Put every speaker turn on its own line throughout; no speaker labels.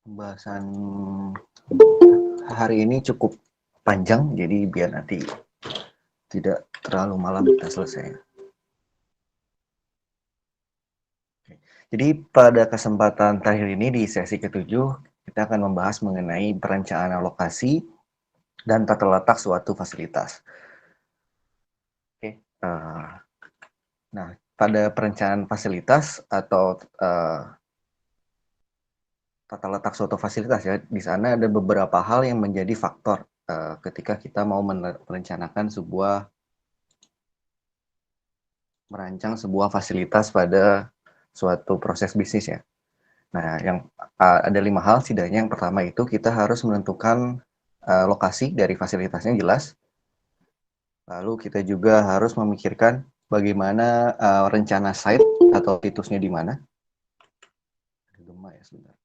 Pembahasan hari ini cukup panjang, jadi biar nanti tidak terlalu malam kita selesai. Jadi pada kesempatan terakhir ini di sesi ke-7, kita akan membahas mengenai perencanaan lokasi dan tata letak suatu fasilitas. Oke, nah pada perencanaan fasilitas atau tata letak suatu fasilitas ya, di sana ada beberapa hal yang menjadi faktor ketika kita mau merencanakan merancang sebuah fasilitas pada suatu proses bisnis ya. Nah, ada 5 hal setidaknya. Yang pertama itu kita harus menentukan lokasi dari fasilitasnya jelas. Lalu kita juga harus memikirkan bagaimana rencana site atau situsnya di mana. Ya, sebentar.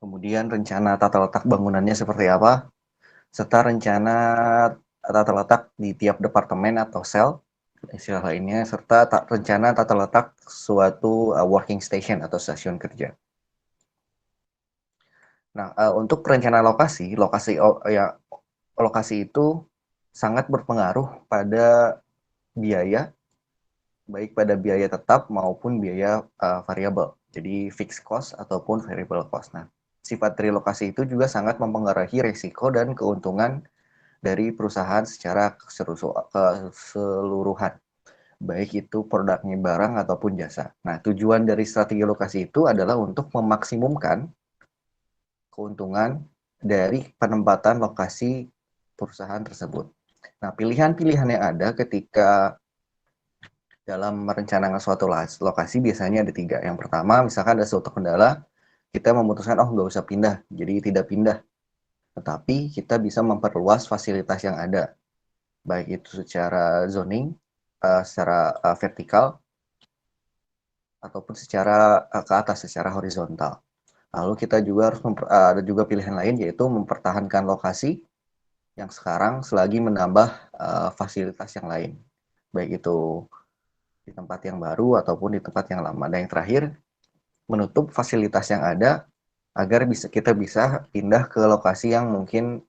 Kemudian rencana tata letak bangunannya seperti apa, serta rencana tata letak di tiap departemen atau sel, istilah lainnya, serta rencana tata letak suatu working station atau stasiun kerja. Nah, untuk perencanaan lokasi itu sangat berpengaruh pada biaya, baik pada biaya tetap maupun biaya variabel. Jadi fixed cost ataupun variable cost. Nah, sifat dari lokasi itu juga sangat mempengaruhi risiko dan keuntungan dari perusahaan secara keseluruhan, baik itu produknya barang ataupun jasa. Nah, tujuan dari strategi lokasi itu adalah untuk memaksimumkan keuntungan dari penempatan lokasi perusahaan tersebut. Nah, pilihan-pilihan yang ada ketika dalam merencanakan suatu lokasi biasanya ada 3. Yang pertama, misalkan ada suatu kendala, kita memutuskan, oh nggak usah pindah, jadi tidak pindah. Tetapi kita bisa memperluas fasilitas yang ada, baik itu secara zoning, secara vertikal, ataupun secara ke atas, secara horizontal. Lalu kita juga harus ada juga pilihan lain, yaitu mempertahankan lokasi yang sekarang selagi menambah fasilitas yang lain, baik itu di tempat yang baru ataupun di tempat yang lama. Dan yang terakhir, menutup fasilitas yang ada agar kita bisa pindah ke lokasi yang mungkin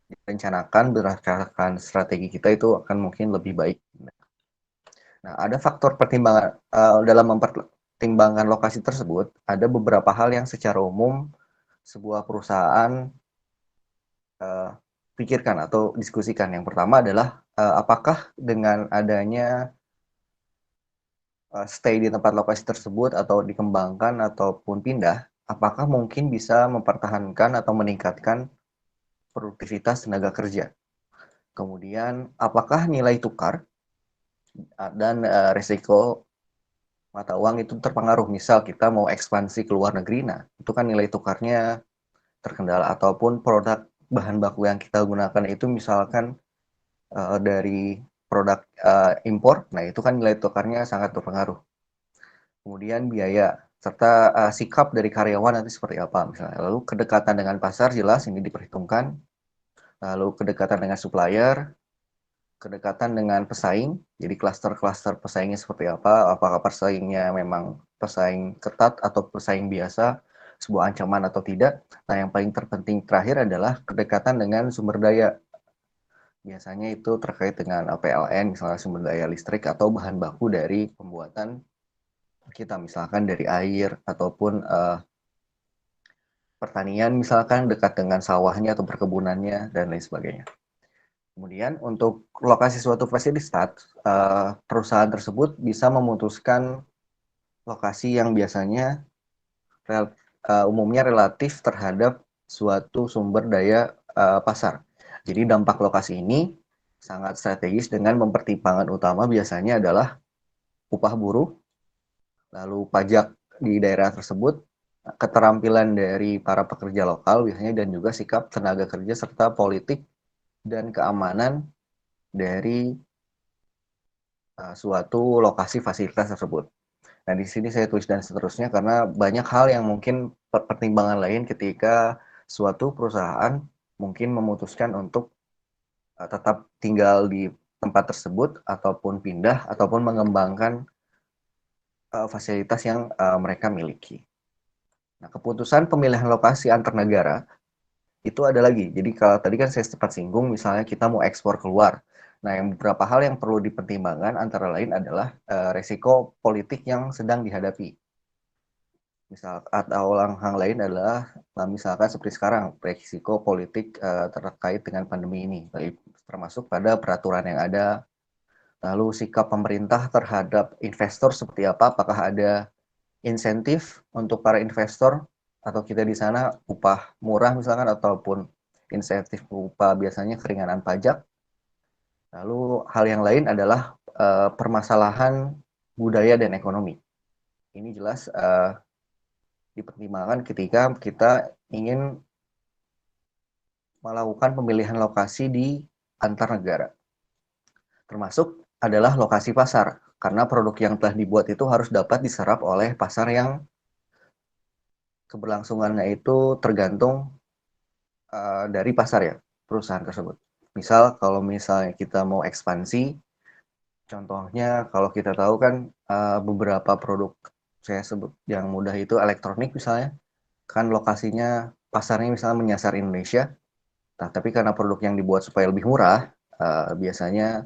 direncanakan berdasarkan strategi kita itu akan mungkin lebih baik. Nah, ada faktor pertimbangan dalam mempertimbangkan lokasi tersebut, ada beberapa hal yang secara umum sebuah perusahaan pikirkan atau diskusikan. Yang pertama adalah apakah dengan adanya stay di tempat lokasi tersebut atau dikembangkan ataupun pindah, apakah mungkin bisa mempertahankan atau meningkatkan produktivitas tenaga kerja. Kemudian, apakah nilai tukar dan risiko mata uang itu terpengaruh. Misal kita mau ekspansi ke luar negeri, nah itu kan nilai tukarnya terkendala, ataupun produk bahan baku yang kita gunakan itu misalkan dari produk impor, nah itu kan nilai tukarnya sangat berpengaruh. Kemudian biaya, serta sikap dari karyawan nanti seperti apa misalnya. Lalu kedekatan dengan pasar jelas ini diperhitungkan. Lalu kedekatan dengan supplier, kedekatan dengan pesaing, jadi klaster-klaster pesaingnya seperti apa, apakah pesaingnya memang pesaing ketat atau pesaing biasa, sebuah ancaman atau tidak. Nah, yang paling terpenting terakhir adalah kedekatan dengan sumber daya. Biasanya itu terkait dengan PLN, misalnya sumber daya listrik atau bahan baku dari pembuatan kita, misalkan dari air ataupun pertanian, misalkan dekat dengan sawahnya atau perkebunannya dan lain sebagainya. Kemudian untuk lokasi suatu fasilitas, perusahaan tersebut bisa memutuskan lokasi yang biasanya umumnya relatif terhadap suatu sumber daya pasar. Jadi dampak lokasi ini sangat strategis dengan mempertimbangkan utama biasanya adalah upah buruh, lalu pajak di daerah tersebut, keterampilan dari para pekerja lokal biasanya, dan juga sikap tenaga kerja serta politik dan keamanan dari suatu lokasi fasilitas tersebut. Nah, di sini saya tulis dan seterusnya karena banyak hal yang mungkin pertimbangan lain ketika suatu perusahaan mungkin memutuskan untuk tetap tinggal di tempat tersebut ataupun pindah ataupun mengembangkan fasilitas yang mereka miliki. Nah, keputusan pemilihan lokasi antar negara itu ada lagi. Jadi kalau tadi kan saya sempat singgung, misalnya kita mau ekspor keluar. Nah, yang beberapa hal yang perlu dipertimbangkan antara lain adalah resiko politik yang sedang dihadapi. Misal atau hal lain adalah misalkan seperti sekarang resiko politik terkait dengan pandemi ini, termasuk pada peraturan yang ada. Lalu sikap pemerintah terhadap investor seperti apa? Apakah ada insentif untuk para investor atau kita di sana upah murah misalkan ataupun insentif berupa biasanya keringanan pajak. Lalu hal yang lain adalah permasalahan budaya dan ekonomi. Ini jelas dipertimbangkan ketika kita ingin melakukan pemilihan lokasi di antar negara. Termasuk adalah lokasi pasar, karena produk yang telah dibuat itu harus dapat diserap oleh pasar yang keberlangsungannya itu tergantung dari pasar ya, perusahaan tersebut. Misal kalau misalnya kita mau ekspansi, contohnya kalau kita tahu kan beberapa produk saya sebut yang mudah itu elektronik misalnya, kan lokasinya pasarnya misalnya menyasar Indonesia. Nah, tapi karena produk yang dibuat supaya lebih murah, biasanya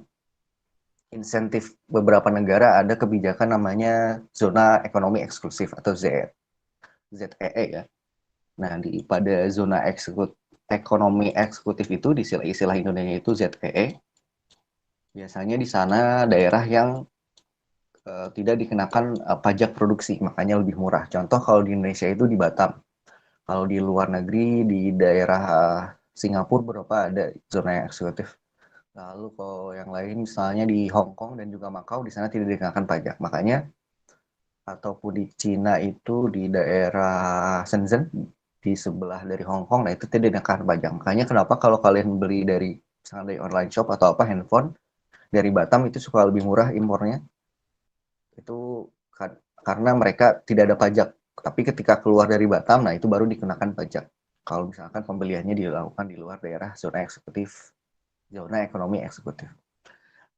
insentif beberapa negara ada kebijakan namanya zona ekonomi eksklusif atau ZEE ya. Nah, pada zona ekonomi eksekutif itu di istilah Indonesia itu ZEE. Biasanya di sana daerah yang tidak dikenakan pajak produksi, makanya lebih murah. Contoh kalau di Indonesia itu di Batam. Kalau di luar negeri di daerah Singapura berapa ada zona eksekutif. Lalu kalau yang lain misalnya di Hong Kong dan juga Makau di sana tidak dikenakan pajak. Makanya ataupun di Cina itu di daerah Shenzhen di sebelah dari Hong Kong, nah itu tidak dikenakan pajak. Makanya kenapa kalau kalian beli dari misalnya dari online shop atau apa handphone dari Batam itu suka lebih murah impornya itu karena mereka tidak ada pajak. Tapi ketika keluar dari Batam, nah itu baru dikenakan pajak. Kalau misalkan pembeliannya dilakukan di luar daerah zona eksekutif, zona ekonomi eksekutif.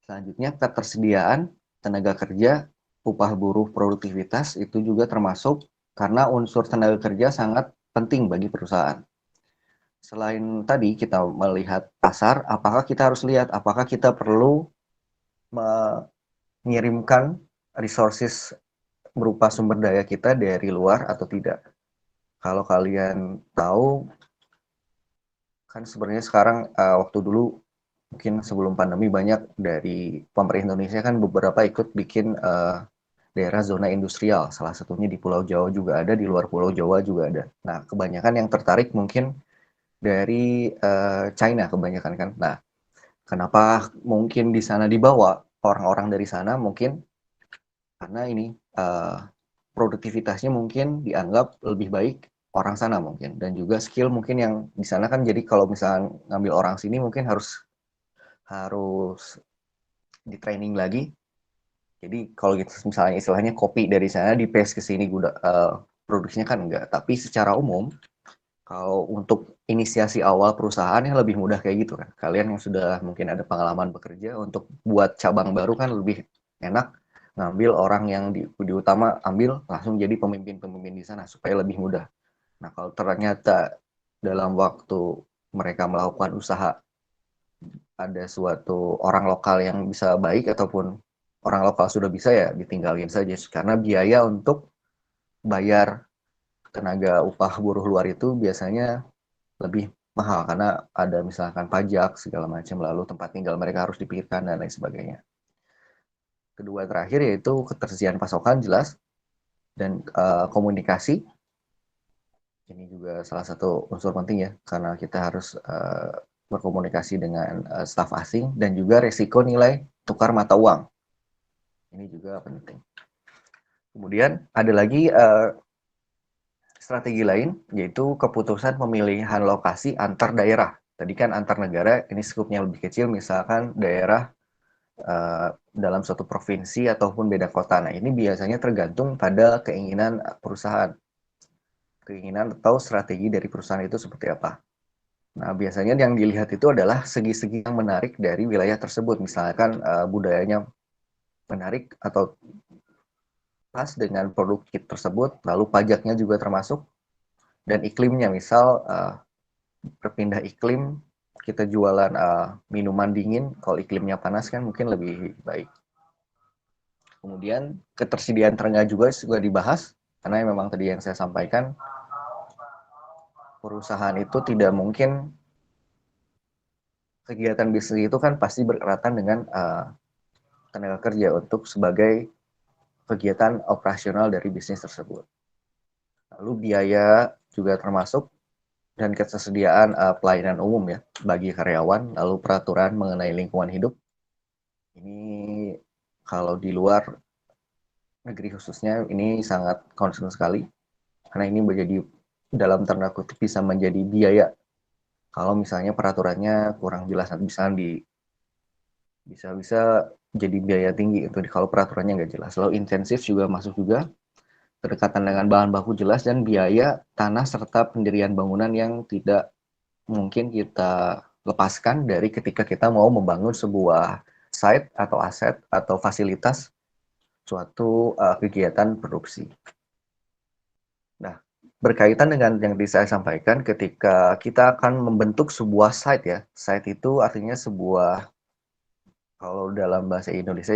Selanjutnya, ketersediaan tenaga kerja, upah buruh, produktivitas itu juga termasuk karena unsur tenaga kerja sangat penting bagi perusahaan. Selain tadi kita melihat pasar, apakah kita harus lihat apakah kita perlu mengirimkan resources berupa sumber daya kita dari luar atau tidak. Kalau kalian tahu, kan sebenarnya sekarang waktu dulu mungkin sebelum pandemi banyak dari pemerintah Indonesia kan beberapa ikut bikin daerah zona industrial. Salah satunya di Pulau Jawa juga ada, di luar Pulau Jawa juga ada. Nah, kebanyakan yang tertarik mungkin dari China kebanyakan kan. Nah, kenapa mungkin di sana dibawa orang-orang dari sana mungkin karena ini produktivitasnya mungkin dianggap lebih baik orang sana mungkin dan juga skill mungkin yang di sana kan jadi kalau misalnya ngambil orang sini mungkin harus harus di training lagi. Jadi kalau gitu misalnya istilahnya kopi dari sana di paste ke sini produksinya kan enggak. Tapi secara umum kalau untuk inisiasi awal perusahaan yang lebih mudah kayak gitu kan. Kalian yang sudah mungkin ada pengalaman bekerja untuk buat cabang baru kan lebih enak ngambil orang yang di utama ambil langsung jadi pemimpin-pemimpin di sana supaya lebih mudah. Nah, kalau ternyata dalam waktu mereka melakukan usaha ada suatu orang lokal yang bisa baik ataupun orang lokal sudah bisa ya ditinggalin saja karena biaya untuk bayar tenaga upah buruh luar itu biasanya lebih mahal karena ada misalkan pajak segala macam lalu tempat tinggal mereka harus dipikirkan dan lain sebagainya. Kedua terakhir yaitu ketersediaan pasokan jelas dan komunikasi. Ini juga salah satu unsur penting ya karena kita harus berkomunikasi dengan staf asing dan juga resiko nilai tukar mata uang. Ini juga penting. Kemudian ada lagi strategi lain yaitu keputusan pemilihan lokasi antar daerah. Tadi kan antar negara, ini skupnya lebih kecil, misalkan daerah dalam suatu provinsi ataupun beda kota. Nah, ini biasanya tergantung pada keinginan perusahaan. Keinginan atau strategi dari perusahaan itu seperti apa. Nah, biasanya yang dilihat itu adalah segi-segi yang menarik dari wilayah tersebut. Misalkan budayanya menarik atau dengan produk kit tersebut, lalu pajaknya juga termasuk, dan iklimnya, misal berpindah iklim, kita jualan minuman dingin, kalau iklimnya panas kan mungkin lebih baik. Kemudian ketersediaan tenaga juga dibahas, karena memang tadi yang saya sampaikan, perusahaan itu tidak mungkin, kegiatan bisnis itu kan pasti berkaitan dengan tenaga kerja untuk sebagai kegiatan operasional dari bisnis tersebut. Lalu biaya juga termasuk, dan ketersediaan pelayanan umum ya bagi karyawan, lalu peraturan mengenai lingkungan hidup. Ini kalau di luar negeri khususnya ini sangat concern sekali, karena ini menjadi, dalam tanda kutip, bisa menjadi biaya kalau misalnya peraturannya kurang jelas, bisa jadi biaya tinggi itu kalau peraturannya nggak jelas. Lalu intensif juga masuk juga, kedekatan dengan bahan baku jelas, dan biaya tanah serta pendirian bangunan yang tidak mungkin kita lepaskan dari ketika kita mau membangun sebuah site atau aset atau fasilitas suatu kegiatan produksi. Nah, berkaitan dengan yang tadi saya sampaikan, ketika kita akan membentuk sebuah site ya, site itu artinya sebuah, kalau dalam bahasa Indonesia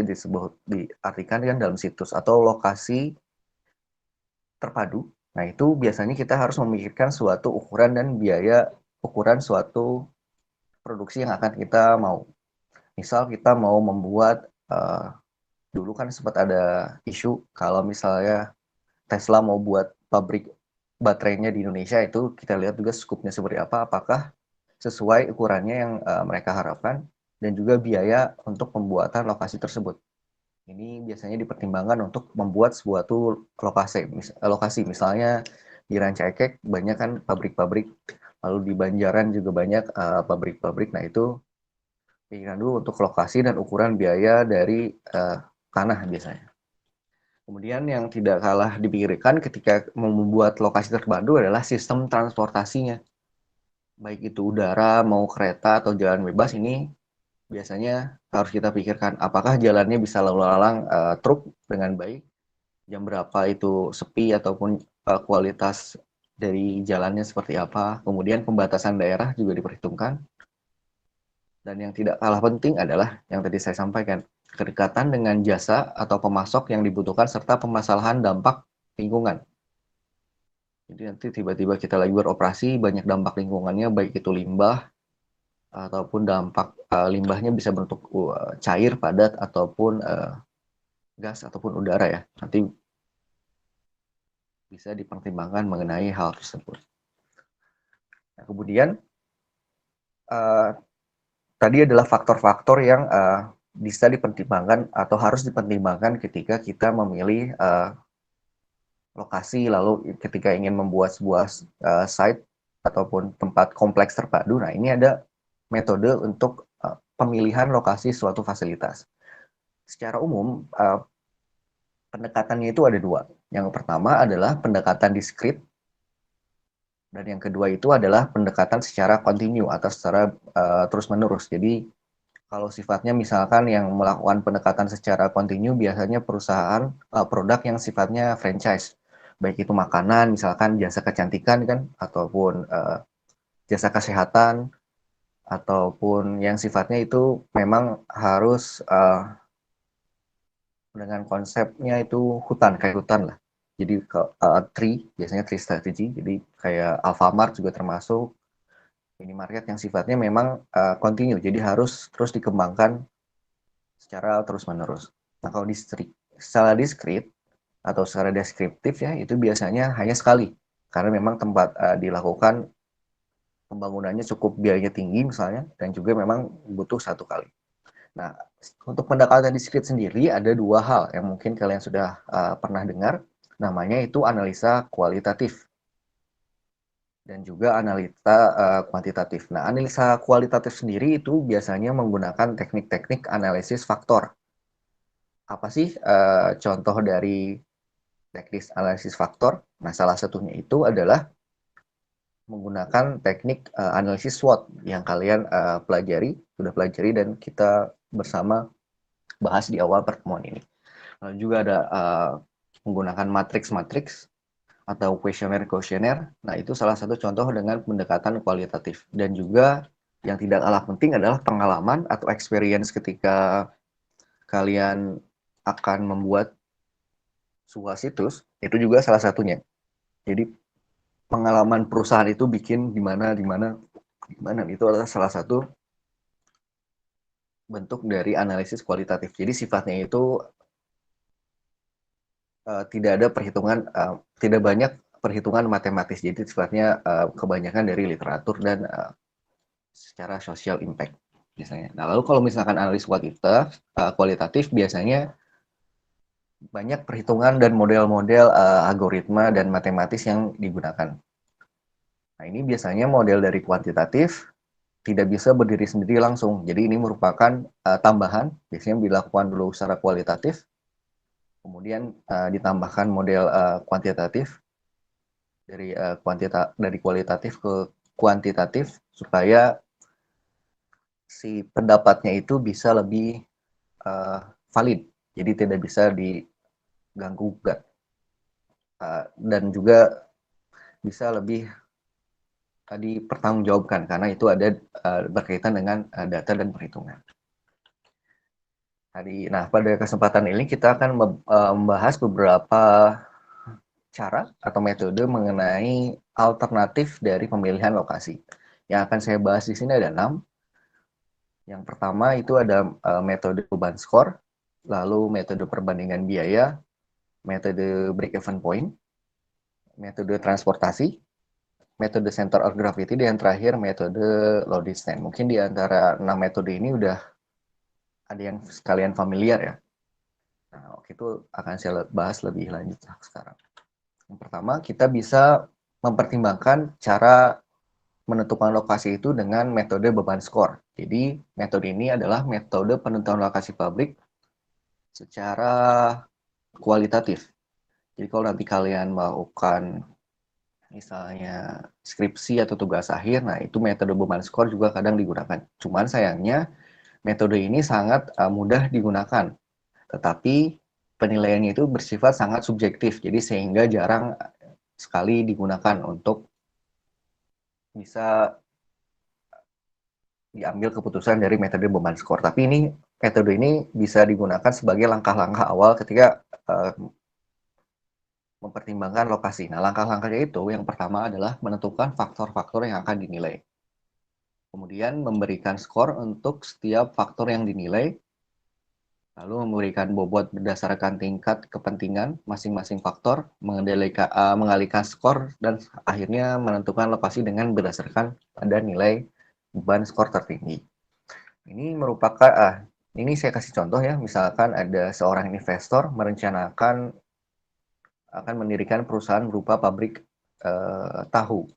diartikan kan dalam situs atau lokasi terpadu. Nah, itu biasanya kita harus memikirkan suatu ukuran dan biaya ukuran suatu produksi yang akan kita mau. Misal kita mau membuat, dulu kan sempat ada isu kalau misalnya Tesla mau buat pabrik baterainya di Indonesia, itu kita lihat juga skupnya seperti apa, apakah sesuai ukurannya yang mereka harapkan, dan juga biaya untuk pembuatan lokasi tersebut. Ini biasanya dipertimbangkan untuk membuat suatu lokasi, misalnya di Ranca Ekek banyak kan pabrik-pabrik, lalu di Banjaran juga banyak pabrik-pabrik. Nah, itu pikiran dulu untuk lokasi dan ukuran biaya dari tanah biasanya. Kemudian yang tidak kalah dipikirkan ketika membuat lokasi terpadu adalah sistem transportasinya. Baik itu udara, mau kereta atau jalan bebas, ini biasanya harus kita pikirkan apakah jalannya bisa lalu lalang truk dengan baik, jam berapa itu sepi, ataupun kualitas dari jalannya seperti apa. Kemudian pembatasan daerah juga diperhitungkan. Dan yang tidak kalah penting adalah yang tadi saya sampaikan, kedekatan dengan jasa atau pemasok yang dibutuhkan, serta permasalahan dampak lingkungan. Jadi nanti tiba-tiba kita lagi beroperasi, banyak dampak lingkungannya, baik itu limbah, ataupun dampak limbahnya bisa bentuk cair, padat, ataupun gas, ataupun udara ya. Nanti bisa dipertimbangkan mengenai hal tersebut. Nah, kemudian tadi adalah faktor-faktor yang bisa dipertimbangkan atau harus dipertimbangkan ketika kita memilih lokasi, lalu ketika ingin membuat sebuah site ataupun tempat kompleks terpadu. Nah, ini ada metode untuk pemilihan lokasi suatu fasilitas. Secara umum, pendekatannya itu ada dua. Yang pertama adalah pendekatan diskrit, dan yang kedua itu adalah pendekatan secara kontinu atau secara terus-menerus. Jadi, kalau sifatnya misalkan yang melakukan pendekatan secara kontinu biasanya perusahaan produk yang sifatnya franchise, baik itu makanan, misalkan jasa kecantikan kan, ataupun jasa kesehatan, ataupun yang sifatnya itu memang harus dengan konsepnya itu hutan, kayak hutan lah. Jadi biasanya tree strategy, jadi kayak Alfamart juga termasuk, minimarket yang sifatnya memang kontinu, jadi harus terus dikembangkan secara terus-menerus. Nah, kalau secara diskrit atau secara deskriptif ya, itu biasanya hanya sekali, karena memang tempat dilakukan pembangunannya cukup biayanya tinggi misalnya, dan juga memang butuh satu kali. Nah, untuk pendekatan diskrit sendiri ada dua hal yang mungkin kalian sudah pernah dengar, namanya itu analisa kualitatif dan juga analisa kuantitatif. Nah, analisa kualitatif sendiri itu biasanya menggunakan teknik-teknik analisis faktor. Apa sih contoh dari teknik analisis faktor? Nah, salah satunya itu adalah menggunakan teknik analisis SWOT yang kalian sudah pelajari dan kita bersama bahas di awal pertemuan ini. Lalu juga ada menggunakan matriks-matriks atau kuesioner-kuesioner. Nah, itu salah satu contoh dengan pendekatan kualitatif. Dan juga yang tidak kalah penting adalah pengalaman atau experience ketika kalian akan membuat sebuah situs, itu juga salah satunya. Jadi pengalaman perusahaan itu bikin di mana itu adalah salah satu bentuk dari analisis kualitatif. Jadi sifatnya itu tidak ada perhitungan, tidak banyak perhitungan matematis. Jadi sifatnya kebanyakan dari literatur dan secara social impact biasanya. Nah, lalu kalau misalkan analis kualitatif biasanya banyak perhitungan dan model-model algoritma dan matematis yang digunakan. Nah, ini biasanya model dari kuantitatif tidak bisa berdiri sendiri langsung. Jadi ini merupakan tambahan, biasanya dilakukan dulu secara kualitatif, kemudian ditambahkan model kuantitatif dari kualitatif ke kuantitatif supaya si pendapatnya itu bisa lebih valid, jadi tidak bisa diganggu gugat, dan juga bisa lebih dipertanggungjawabkan karena itu ada berkaitan dengan data dan perhitungan. Nah, pada kesempatan ini kita akan membahas beberapa cara atau metode mengenai alternatif dari pemilihan lokasi. Yang akan saya bahas di sini ada 6. Yang pertama itu ada metode beban skor, lalu metode perbandingan biaya, metode break-even point, metode transportasi, metode center of gravity, dan terakhir metode load distance. Mungkin di antara 6 metode ini udah ada yang sekalian familiar ya. Nah, itu akan saya bahas lebih lanjut sekarang. Yang pertama, kita bisa mempertimbangkan cara menentukan lokasi itu dengan metode beban skor. Jadi, metode ini adalah metode penentuan lokasi pabrik secara kualitatif. Jadi, kalau nanti kalian melakukan misalnya skripsi atau tugas akhir, nah itu metode beban skor juga kadang digunakan. Cuman sayangnya, metode ini sangat mudah digunakan, tetapi penilaiannya itu bersifat sangat subjektif, jadi sehingga jarang sekali digunakan untuk bisa diambil keputusan dari metode beban skor. Tapi metode ini bisa digunakan sebagai langkah-langkah awal ketika mempertimbangkan lokasi. Nah, langkah-langkahnya itu yang pertama adalah menentukan faktor-faktor yang akan dinilai. Kemudian memberikan skor untuk setiap faktor yang dinilai, lalu memberikan bobot berdasarkan tingkat kepentingan masing-masing faktor, mengalihkan skor, dan akhirnya menentukan lokasi dengan berdasarkan pada nilai beban skor tertinggi. Ini saya kasih contoh ya, misalkan ada seorang investor merencanakan akan mendirikan perusahaan berupa pabrik tahu.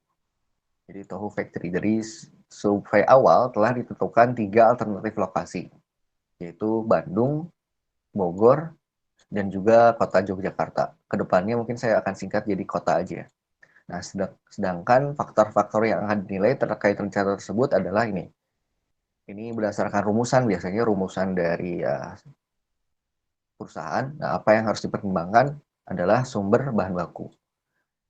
Jadi tahu factory. Dari survei awal telah ditentukan 3 alternatif lokasi, yaitu Bandung, Bogor, dan juga kota Yogyakarta. Kedepannya mungkin saya akan singkat jadi kota aja. Nah, sedangkan faktor-faktor yang akan dinilai terkait rencana tersebut adalah ini. Ini berdasarkan rumusan, biasanya rumusan dari perusahaan. Nah, apa yang harus dipertimbangkan adalah sumber bahan baku.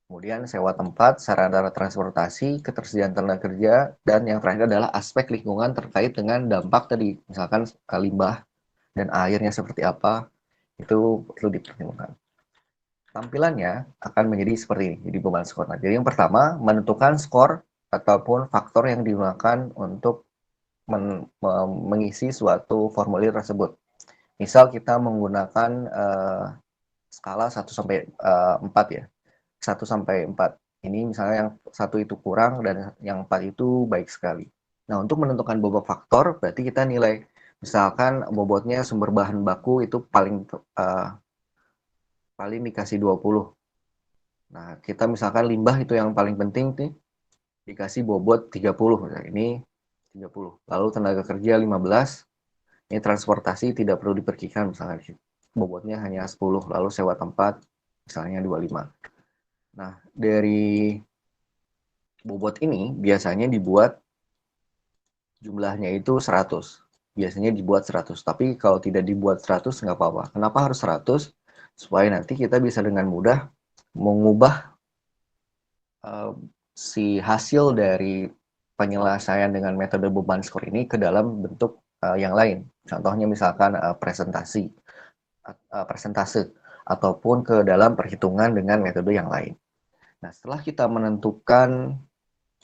Kemudian sewa tempat, sarana transportasi, ketersediaan tenaga kerja, dan yang terakhir adalah aspek lingkungan terkait dengan dampak tadi. Misalkan limbah dan airnya seperti apa, itu perlu dipertimbangkan. Tampilannya akan menjadi seperti ini, jadi beban skor. Nah, jadi yang pertama, menentukan skor ataupun faktor yang digunakan untuk mengisi suatu formulir tersebut. Misal kita menggunakan skala 1 sampai 4 ya. 1 sampai 4. Ini misalnya yang 1 itu kurang dan yang 4 itu baik sekali. Nah, untuk menentukan bobot faktor berarti kita nilai. Misalkan bobotnya sumber bahan baku itu paling dikasih 20. Nah, kita misalkan limbah itu yang paling penting nih, dikasih bobot 30. Nah, ini 30. Lalu tenaga kerja 15. Ini transportasi tidak perlu diperkirakan misalnya bobotnya hanya 10, lalu sewa tempat misalnya 25. Nah, dari bobot ini biasanya dibuat jumlahnya itu 100. Biasanya dibuat 100, tapi kalau tidak dibuat 100 nggak apa-apa. Kenapa harus 100? supaya nanti kita bisa dengan mudah mengubah si hasil dari penyelesaian dengan metode beban skor ini ke dalam bentuk yang lain. Contohnya misalkan presentase ataupun ke dalam perhitungan dengan metode yang lain. Nah, setelah kita menentukan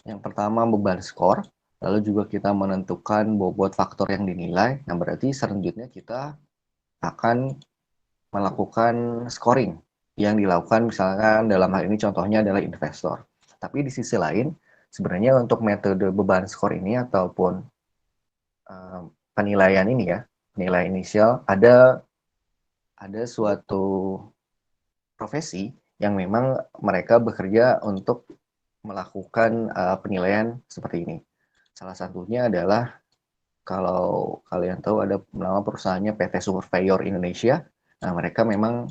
yang pertama beban skor, lalu juga kita menentukan bobot faktor yang dinilai, nah berarti selanjutnya kita akan melakukan scoring yang dilakukan misalkan dalam hal ini contohnya adalah investor. Tapi di sisi lain, sebenarnya untuk metode beban skor ini ataupun penilaian ini ya, penilaian inisial, ada suatu profesi yang memang mereka bekerja untuk melakukan penilaian seperti ini. Salah satunya adalah kalau kalian tahu ada nama perusahaannya PT Surveyor Indonesia. Nah, mereka memang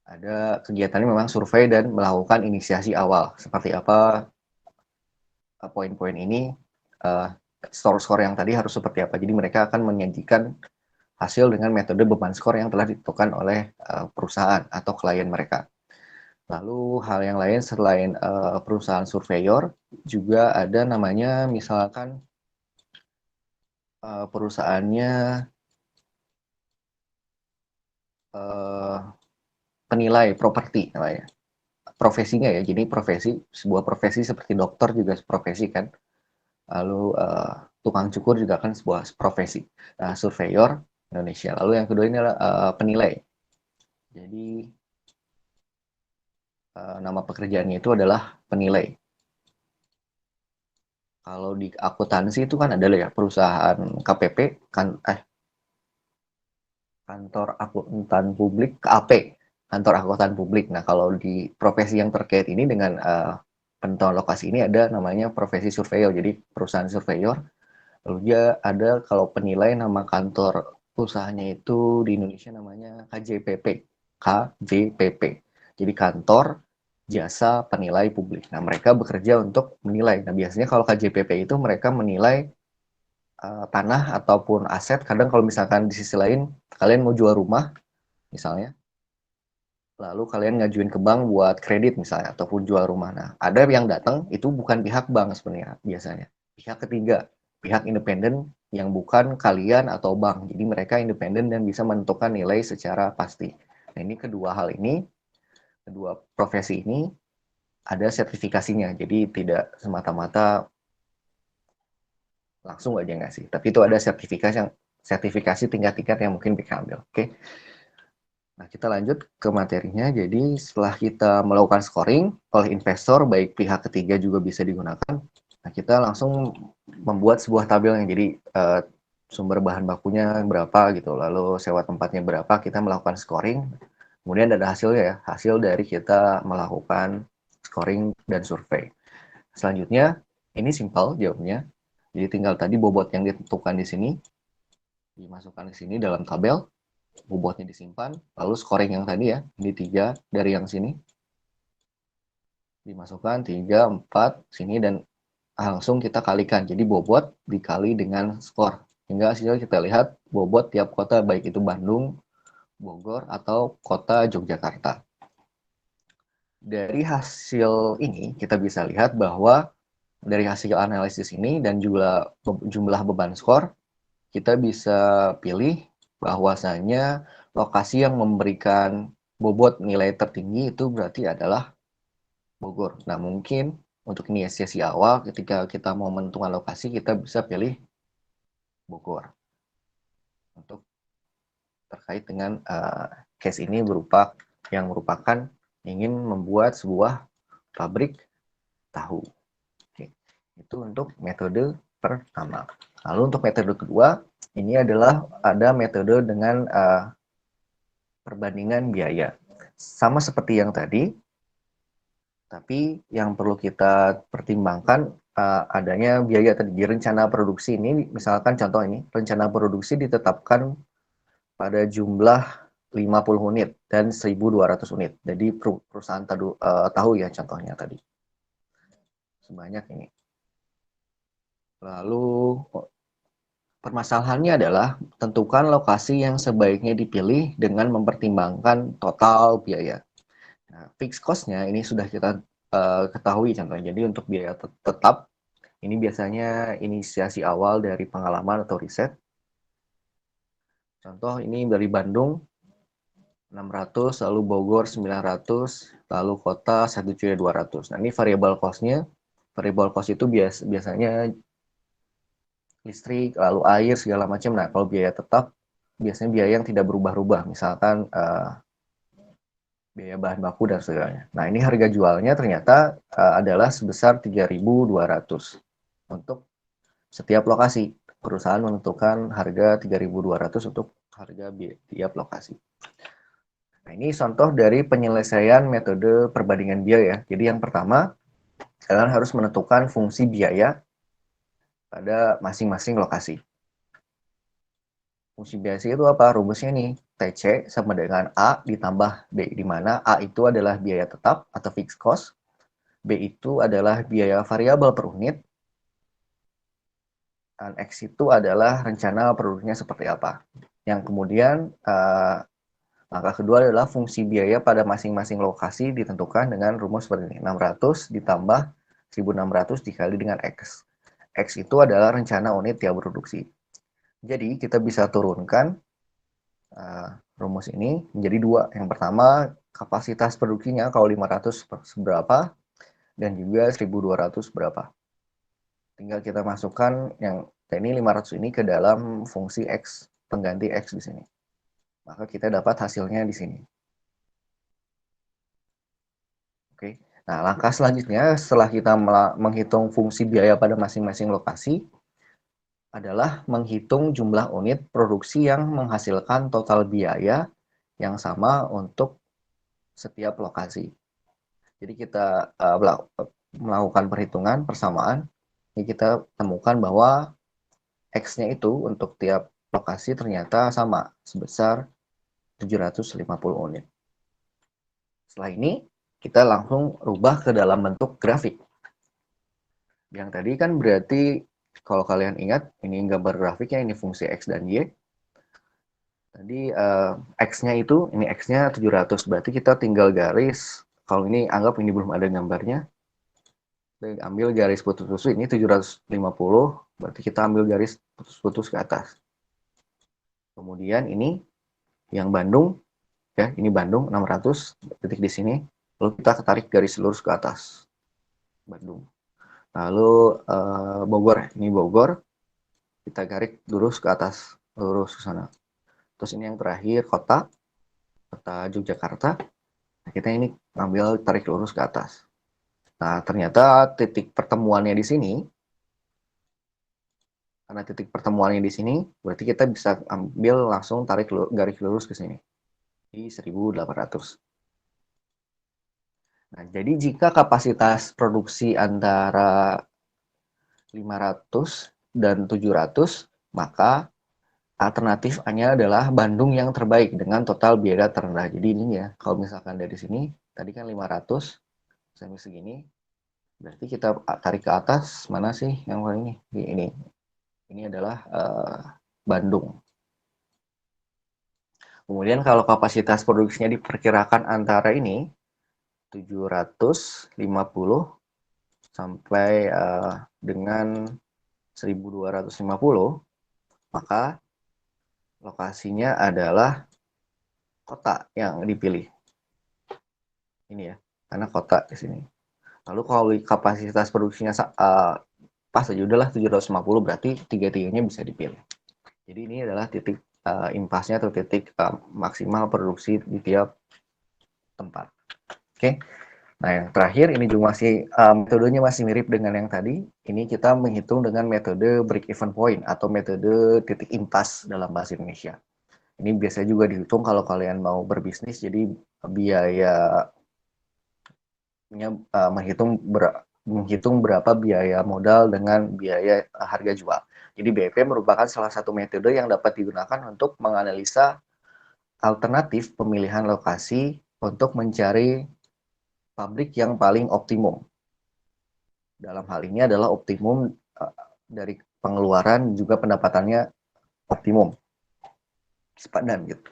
ada kegiatannya memang survei dan melakukan inisiasi awal. Seperti apa poin-poin ini, skor-skor yang tadi harus seperti apa. Jadi mereka akan menyajikan hasil dengan metode beban skor yang telah ditentukan oleh perusahaan atau klien mereka. Lalu hal yang lain selain perusahaan surveyor juga ada namanya misalkan perusahaannya penilai properti namanya. Profesinya ya, jadi sebuah profesi seperti dokter juga profesi kan. Lalu tukang cukur juga kan sebuah profesi. Surveyor Indonesia. Lalu yang kedua ini adalah penilai. Jadi nama pekerjaannya itu adalah penilai. Kalau di akuntansi itu kan ada ya perusahaan KPP, kantor akuntan publik, KAP, kantor akuntan publik. Nah, kalau di profesi yang terkait ini dengan penentuan lokasi ini ada namanya profesi surveyor. Jadi perusahaan surveyor. Lalu dia ada kalau penilai nama kantor usahanya itu di Indonesia namanya KJPP. KJPP. Jadi kantor jasa penilai publik. Nah, mereka bekerja untuk menilai. Nah, biasanya kalau KJPP itu mereka menilai tanah ataupun aset. Kadang kalau misalkan di sisi lain kalian mau jual rumah misalnya, lalu kalian ngajuin ke bank buat kredit misalnya ataupun jual rumah. Nah, ada yang datang itu bukan pihak bank sebenarnya biasanya. Pihak ketiga, pihak independen yang bukan kalian atau bank. Jadi mereka independen dan bisa menentukan nilai secara pasti. Nah, ini kedua profesi ini ada sertifikasinya. Jadi tidak semata-mata langsung aja ngasih. Tapi itu ada sertifikasi tingkat-tingkat yang mungkin bisa ambil. Oke. Nah, kita lanjut ke materinya. Jadi, setelah kita melakukan scoring oleh investor, baik pihak ketiga juga bisa digunakan. Nah, kita langsung membuat sebuah tabel yang jadi sumber bahan bakunya berapa gitu, lalu sewa tempatnya berapa, kita melakukan scoring. Kemudian ada hasilnya ya, hasil dari kita melakukan scoring dan survei. Selanjutnya, ini simpel jawabnya. Jadi tinggal tadi bobot yang ditentukan di sini, dimasukkan ke sini dalam tabel, bobotnya disimpan, lalu scoring yang tadi ya, ini 3 dari yang sini, dimasukkan 3, 4, sini, dan langsung kita kalikan. Jadi bobot dikali dengan skor. Hingga hasil kita lihat bobot tiap kota, baik itu Bandung, Bogor, atau kota Yogyakarta. Dari hasil ini, kita bisa lihat bahwa dari hasil analisis ini dan jumlah beban skor, kita bisa pilih bahwasanya lokasi yang memberikan bobot nilai tertinggi itu berarti adalah Bogor. Nah, mungkin untuk inisiasi awal ketika kita mau menentukan lokasi, kita bisa pilih Bogor. Untuk terkait dengan case ini yang merupakan ingin membuat sebuah pabrik tahu. Oke. Itu untuk metode pertama. Lalu untuk metode kedua, ini adalah ada metode dengan perbandingan biaya. Sama seperti yang tadi, tapi yang perlu kita pertimbangkan adanya biaya tadi. Di rencana produksi ini, misalkan contoh ini, rencana produksi ditetapkan pada jumlah 50 unit dan 1.200 unit. Jadi perusahaan tahu ya contohnya tadi. Sebanyak ini. Lalu Permasalahannya adalah tentukan lokasi yang sebaiknya dipilih dengan mempertimbangkan total biaya. Nah, fixed cost-nya ini sudah kita ketahui contohnya. Jadi untuk biaya tetap, ini biasanya inisiasi awal dari pengalaman atau riset. Contoh ini dari Bandung 600, lalu Bogor 900, lalu kota 1.200.000. Nah, ini variable cost-nya. Variable cost itu biasanya listrik, lalu air, segala macam. Nah, kalau biaya tetap, biasanya biaya yang tidak berubah-ubah. Misalkan biaya bahan baku dan segalanya. Nah, ini harga jualnya ternyata adalah sebesar 3.200 untuk setiap lokasi. Perusahaan menentukan harga 3.200 untuk harga tiap lokasi. Nah, ini contoh dari penyelesaian metode perbandingan biaya. Jadi yang pertama, kalian harus menentukan fungsi biaya pada masing-masing lokasi. Fungsi biaya itu apa? Rumusnya nih, TC sama dengan A ditambah B, di mana A itu adalah biaya tetap atau fixed cost, B itu adalah biaya variabel per unit, dan X itu adalah rencana produknya seperti apa. Yang kemudian langkah kedua adalah fungsi biaya pada masing-masing lokasi ditentukan dengan rumus seperti ini. 600 ditambah 1.600 dikali dengan X. X itu adalah rencana unit tiap produksi. Jadi kita bisa turunkan rumus ini menjadi dua. Yang pertama, kapasitas produksinya kalau 500 seberapa, dan juga 1.200 berapa. Tinggal kita masukkan yang ini 500 ini ke dalam fungsi X, pengganti X di sini. Maka kita dapat hasilnya di sini. Oke. Nah, langkah selanjutnya setelah kita menghitung fungsi biaya pada masing-masing lokasi adalah menghitung jumlah unit produksi yang menghasilkan total biaya yang sama untuk setiap lokasi. Jadi kita melakukan perhitungan persamaan, ini kita temukan bahwa X-nya itu untuk tiap lokasi ternyata sama, sebesar 750 unit. Setelah ini, kita langsung rubah ke dalam bentuk grafik. Yang tadi kan berarti, kalau kalian ingat, ini gambar grafiknya, ini fungsi X dan Y. Tadi X-nya itu, ini X-nya 700, berarti kita tinggal garis, kalau ini anggap ini belum ada gambarnya, ambil garis putus-putus, ini 750, berarti kita ambil garis putus-putus ke atas. Kemudian ini yang Bandung, ya ini Bandung 600, titik di sini, lalu kita tarik garis lurus ke atas, Bandung. Lalu Bogor, ini Bogor, kita garis lurus ke atas, lurus ke sana. Terus ini yang terakhir kota Yogyakarta, kita ini ambil tarik lurus ke atas. Nah, ternyata titik pertemuannya di sini, karena titik pertemuannya di sini, berarti kita bisa ambil langsung tarik garis lurus ke sini, di 1.800. Nah, jadi jika kapasitas produksi antara 500 dan 700, maka alternatif A-nya adalah Bandung yang terbaik dengan total biaya terendah. Jadi ini ya, kalau misalkan dari sini, tadi kan 500 sampai segini, berarti kita tarik ke atas, mana sih yang paling ini? Ini adalah Bandung. Kemudian kalau kapasitas produksinya diperkirakan antara ini, 750 sampai dengan 1.250, maka lokasinya adalah kota yang dipilih. Ini ya, karena kota di sini. Lalu kalau kapasitas produksinya pas aja udahlah 750, berarti tiga-tiganya bisa dipilih. Jadi ini adalah titik impasnya atau titik maksimal produksi di tiap tempat. Oke. Nah, yang terakhir ini juga masih metodenya masih mirip dengan yang tadi. Ini kita menghitung dengan metode break even point atau metode titik impas dalam bahasa Indonesia. Ini biasanya juga dihitung kalau kalian mau berbisnis, jadi biaya menghitung berapa biaya modal dengan biaya harga jual. Jadi BIP merupakan salah satu metode yang dapat digunakan untuk menganalisa alternatif pemilihan lokasi untuk mencari pabrik yang paling optimum. Dalam hal ini adalah optimum dari pengeluaran juga pendapatannya optimum, sepadan gitu.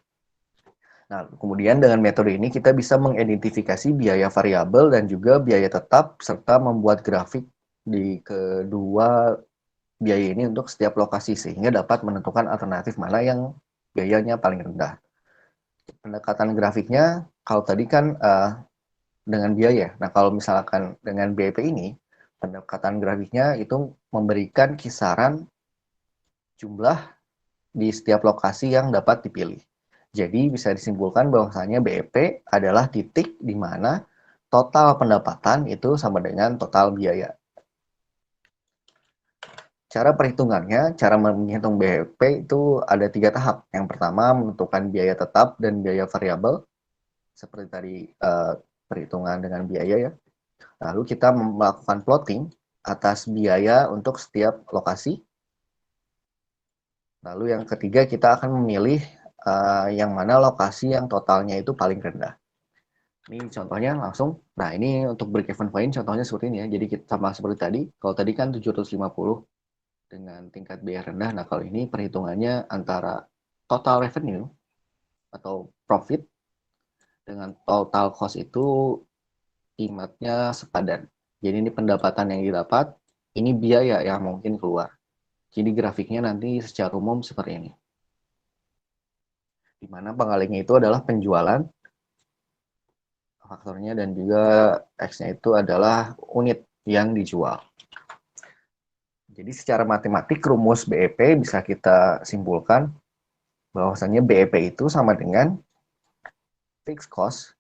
Nah, kemudian dengan metode ini kita bisa mengidentifikasi biaya variabel dan juga biaya tetap serta membuat grafik di kedua biaya ini untuk setiap lokasi sehingga dapat menentukan alternatif mana yang biayanya paling rendah. Pendekatan grafiknya kalau tadi kan dengan biaya. Nah, kalau misalkan dengan BEP ini, pendekatan grafiknya itu memberikan kisaran jumlah di setiap lokasi yang dapat dipilih. Jadi bisa disimpulkan bahwasanya BEP adalah titik di mana total pendapatan itu sama dengan total biaya. Cara perhitungannya, cara menghitung BEP itu ada 3 tahap. Yang pertama menentukan biaya tetap dan biaya variabel, seperti tadi perhitungan dengan biaya ya. Lalu kita melakukan plotting atas biaya untuk setiap lokasi. Lalu yang ketiga kita akan memilih yang mana lokasi yang totalnya itu paling rendah. Ini contohnya langsung. Nah, ini untuk break even point contohnya seperti ini ya. Jadi kita sama seperti tadi. Kalau tadi kan 750 dengan tingkat biaya rendah. Nah, kalau ini perhitungannya antara total revenue atau profit dengan total cost itu kimatnya sepadan. Jadi ini pendapatan yang didapat, ini biaya yang mungkin keluar. Jadi grafiknya nanti secara umum seperti ini. Di mana pengalihnya itu adalah penjualan, faktornya, dan juga X-nya itu adalah unit yang dijual. Jadi secara matematik rumus BEP bisa kita simpulkan bahwasannya BEP itu sama dengan fixed cost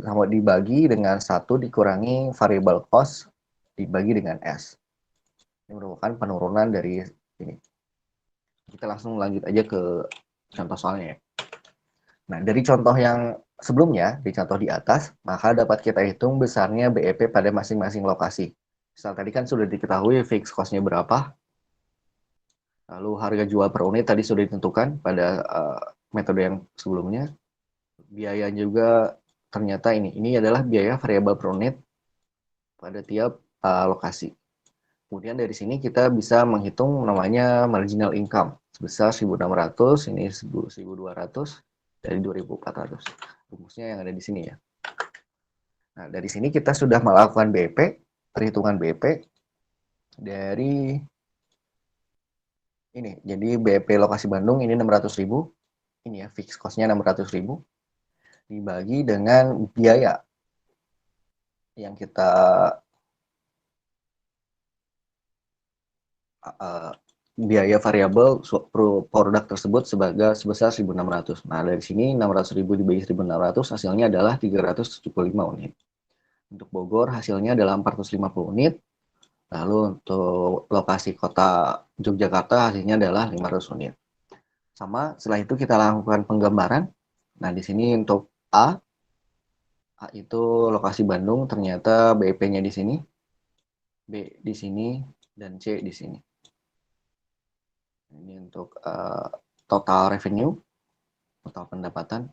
sama dibagi dengan 1 dikurangi variable cost dibagi dengan S. Ini merupakan penurunan dari ini. Kita langsung lanjut aja ke contoh soalnya ya. Nah, dari contoh yang sebelumnya, di contoh di atas, maka dapat kita hitung besarnya BEP pada masing-masing lokasi. Misal tadi kan sudah diketahui fixed cost-nya berapa, lalu harga jual per unit tadi sudah ditentukan pada metode yang sebelumnya. Biaya juga ternyata ini adalah biaya variabel per unit pada tiap lokasi. Kemudian dari sini kita bisa menghitung namanya marginal income sebesar 1.600, ini 1.200 dari 2.400. Rumusnya yang ada di sini ya. Nah, dari sini kita sudah melakukan BEP, perhitungan BEP dari ini. Jadi BEP lokasi Bandung ini 600.000. Ini ya, fixed cost-nya 600.000 dibagi dengan biaya yang kita biaya variabel produk tersebut sebesar 1.600. Nah, dari sini 600.000 dibagi 1.600 hasilnya adalah 375 unit. Untuk Bogor hasilnya adalah 450 unit. Lalu untuk lokasi kota Yogyakarta hasilnya adalah 500 unit. Sama, setelah itu kita lakukan penggambaran. Nah, di sini untuk A itu lokasi Bandung, ternyata BEP-nya di sini, B di sini, dan C di sini. Ini untuk total revenue, total pendapatan,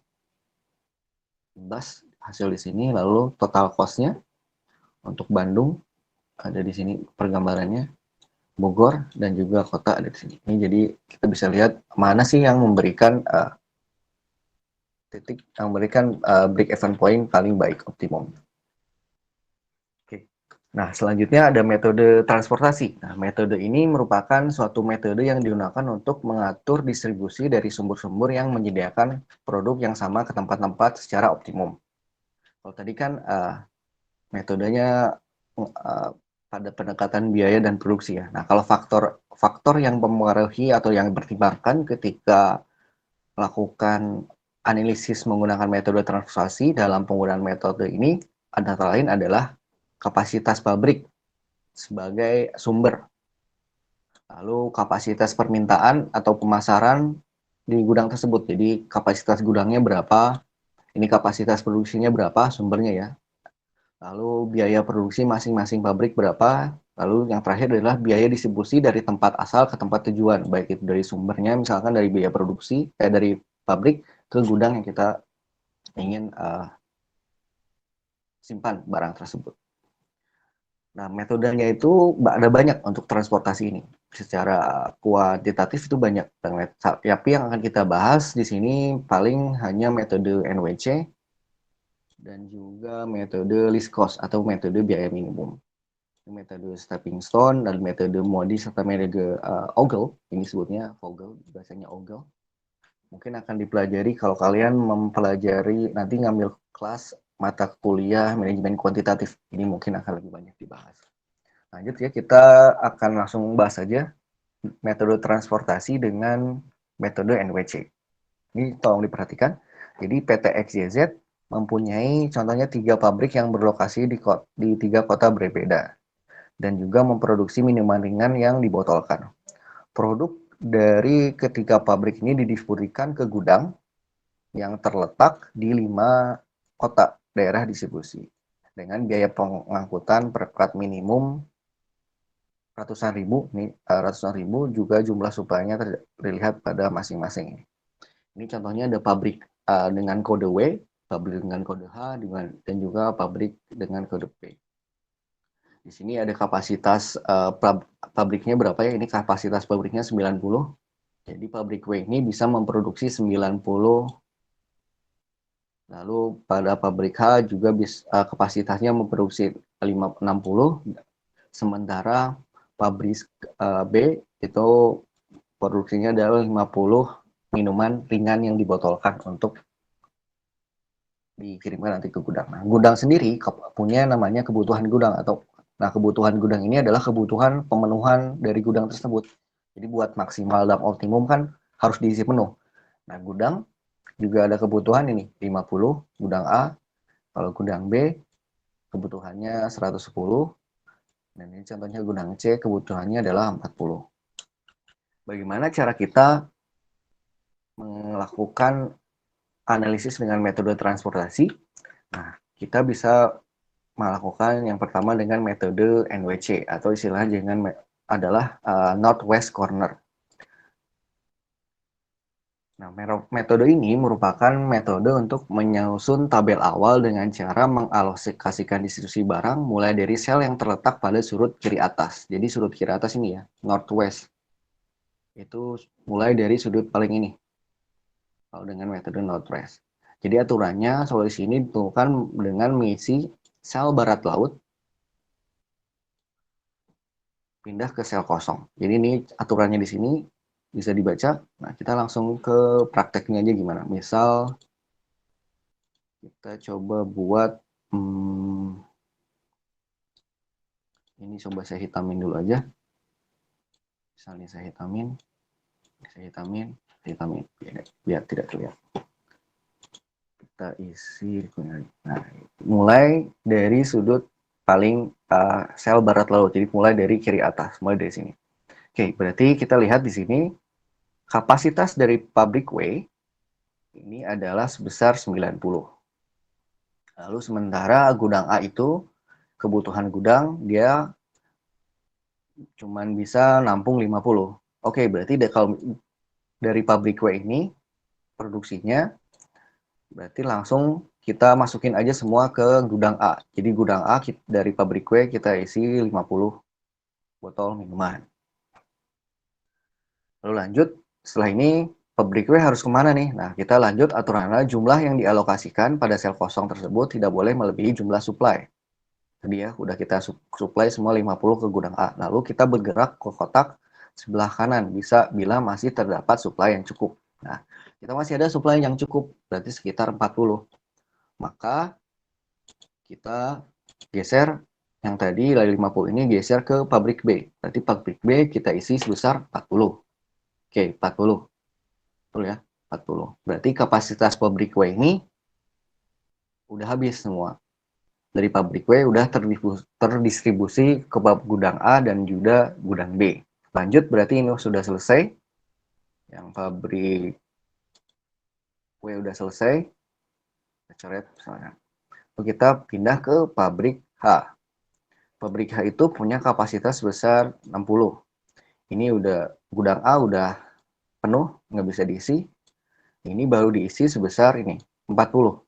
imbas hasil di sini, lalu total cost-nya untuk Bandung ada di sini pergambarannya, Bogor dan juga kota ada di sini. Ini jadi kita bisa lihat mana sih yang memberikan titik yang memberikan break even point paling baik optimum. Nah, selanjutnya ada metode transportasi. Nah, metode ini merupakan suatu metode yang digunakan untuk mengatur distribusi dari sumber-sumber yang menyediakan produk yang sama ke tempat-tempat secara optimum. Kalau tadi kan metodenya pada pendekatan biaya dan produksi ya. Nah, kalau faktor yang mempengaruhi atau yang dipertimbangkan ketika melakukan analisis menggunakan metode transportasi dalam penggunaan metode ini antara lain adalah kapasitas pabrik sebagai sumber, lalu kapasitas permintaan atau pemasaran di gudang tersebut. Jadi kapasitas gudangnya berapa, ini kapasitas produksinya berapa, sumbernya ya. Lalu biaya produksi masing-masing pabrik berapa, lalu yang terakhir adalah biaya distribusi dari tempat asal ke tempat tujuan, baik itu dari sumbernya, misalkan dari biaya produksi, dari pabrik ke gudang yang kita ingin simpan barang tersebut. Nah, metodenya itu ada banyak untuk transportasi ini. Secara kuantitatif itu banyak. Tapi yang akan kita bahas di sini paling hanya metode NWC dan juga metode least cost atau metode biaya minimum. Metode stepping stone dan metode Modi serta metode Ogle, ini sebutnya Vogel, bahasanya Ogle. Mungkin akan dipelajari kalau kalian mempelajari nanti ngambil kelas mata kuliah manajemen kuantitatif. Ini mungkin akan lebih banyak dibahas. Lanjut ya, kita akan langsung bahas saja metode transportasi dengan metode NWC. Ini tolong diperhatikan. Jadi PT XYZ mempunyai contohnya 3 pabrik yang berlokasi di 3 kota berbeda dan juga memproduksi minuman ringan yang dibotolkan. Produk dari ketiga pabrik ini didistribusikan ke gudang yang terletak di 5 kota daerah distribusi dengan biaya pengangkutan per plat minimum ratusan ribu juga jumlah suplainya terlihat pada masing-masing. Ini contohnya ada pabrik dengan kode W, pabrik dengan kode H, dan juga pabrik dengan kode P. Di sini ada kapasitas pabriknya berapa ya? Ini kapasitas pabriknya 90. Jadi pabrik W ini bisa memproduksi 90. Lalu pada pabrik H juga kapasitasnya memproduksi 60. Sementara pabrik B itu produksinya adalah 50 minuman ringan yang dibotolkan untuk dikirimkan nanti ke gudang. Nah, gudang sendiri punya namanya kebutuhan gudang kebutuhan gudang ini adalah kebutuhan pemenuhan dari gudang tersebut. Jadi buat maksimal dan optimum kan harus diisi penuh. Nah, gudang juga ada kebutuhan ini 50 gudang A, kalau gudang B kebutuhannya 110, dan ini contohnya gudang C kebutuhannya adalah 40. Bagaimana cara kita melakukan analisis dengan metode transportasi? Nah, kita bisa melakukan yang pertama dengan metode NWC atau istilahnya adalah Northwest Corner. Nah, metode ini merupakan metode untuk menyusun tabel awal dengan cara mengalokasikan distribusi barang mulai dari sel yang terletak pada sudut kiri atas. Jadi sudut kiri atas ini ya, Northwest. Itu mulai dari sudut paling ini. Kalau dengan metode Northwest. Jadi aturannya solusi ini ditentukan dengan mengisi sel barat laut pindah ke sel kosong. Jadi ini aturannya di sini bisa dibaca. Nah, kita langsung ke prakteknya aja gimana. Misal kita coba buat ini coba saya hitamin dulu aja. Misalnya saya hitamin, biar tidak terlihat. Kita isi. Nah, mulai dari sudut paling sel barat laut. Jadi mulai dari kiri atas, mulai dari sini. Oke, berarti kita lihat di sini kapasitas dari pabrik W ini adalah sebesar 90. Lalu sementara gudang A itu kebutuhan gudang dia cuman bisa nampung 50. Oke, berarti kalau dari pabrik W ini produksinya berarti langsung kita masukin aja semua ke gudang A. Jadi gudang A dari pabrik W kita isi 50 botol minuman. Lalu lanjut, setelah ini pabrik W harus kemana nih? Nah, kita lanjut aturannya jumlah yang dialokasikan pada sel kosong tersebut tidak boleh melebihi jumlah supply. Tadi ya, udah kita supply semua 50 ke gudang A. Lalu kita bergerak ke kotak sebelah kanan, bisa bila masih terdapat supply yang cukup. Nah, kita masih ada supply yang cukup, berarti sekitar 40. Maka kita geser yang tadi dari 50 ini geser ke pabrik B. Berarti pabrik B kita isi sebesar 40. Oke, 40. Betul ya, 40. Berarti kapasitas pabrik W ini udah habis semua. Dari pabrik W udah terdistribusi ke gudang A dan juga gudang B. Lanjut, berarti ini sudah selesai. Yang pabrik W udah selesai. Coret misalnya. Lalu kita pindah ke pabrik H. Pabrik H itu punya kapasitas sebesar 60. Ini udah gudang A udah penuh, nggak bisa diisi. Ini baru diisi sebesar ini, 40.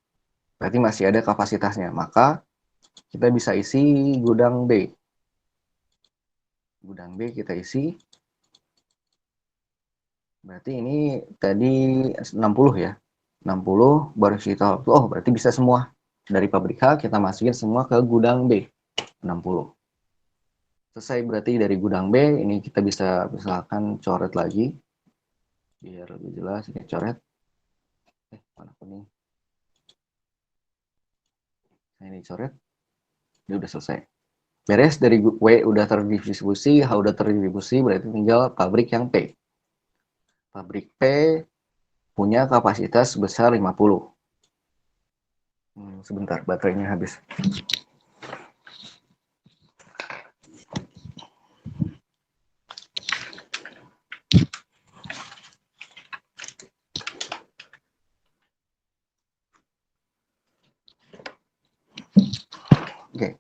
Berarti masih ada kapasitasnya. Maka kita bisa isi gudang B. Gudang B kita isi. Berarti ini tadi 60 ya. 60 baru kita, oh berarti bisa semua. Dari pabrik A kita masukin semua ke gudang B. 60. Selesai berarti dari gudang B, ini kita bisa misalkan coret lagi. Biar lebih jelas, ini coret. Mana kuning. Nah, ini coret. Ini udah selesai. Beres dari W udah terdistribusi, H udah terdistribusi, berarti tinggal pabrik yang P. Pabrik P punya kapasitas sebesar 50. Sebentar, baterainya habis. Oke,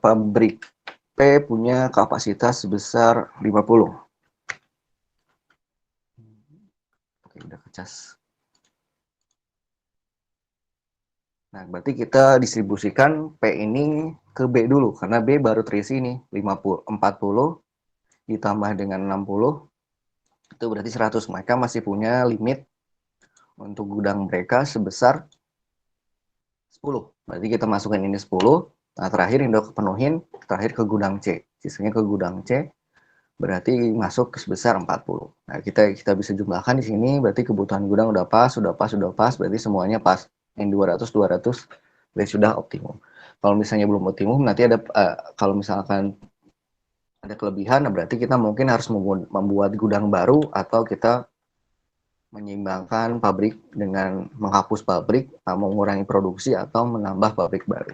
pabrik P punya kapasitas sebesar 50. Oke, udah kecas. Nah, berarti kita distribusikan P ini ke B dulu, karena B baru terisi nih, 40 ditambah dengan 60, itu berarti 100. Mereka masih punya limit untuk gudang mereka sebesar 10. Berarti kita masukkan ini 10, nah terakhir yang udah kepenuhin, terakhir ke gudang C. Sisanya ke gudang C, berarti masuk ke sebesar 40. Nah, kita bisa jumlahkan di sini, berarti kebutuhan gudang udah pas, berarti semuanya pas. Yang 200 berarti sudah optimum. Kalau misalnya belum optimum, nanti ada kalau misalkan ada kelebihan, nah berarti kita mungkin harus membuat gudang baru atau kita menyeimbangkan pabrik dengan menghapus pabrik, mengurangi produksi atau menambah pabrik baru.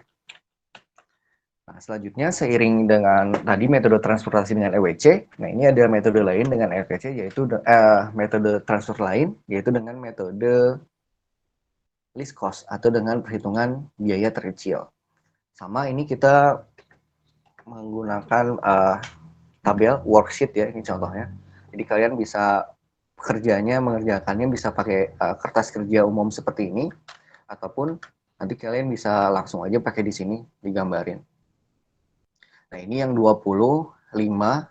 Nah, selanjutnya seiring dengan tadi metode transportasi dengan EWC, nah ini ada metode lain dengan EWC yaitu metode transfer lain yaitu dengan metode least cost atau dengan perhitungan biaya terkecil. Sama ini kita menggunakan tabel worksheet ya, ini contohnya. Jadi kalian bisa mengerjakannya bisa pakai kertas kerja umum seperti ini ataupun nanti kalian bisa langsung aja pakai di sini digambarin. Nah, ini yang 25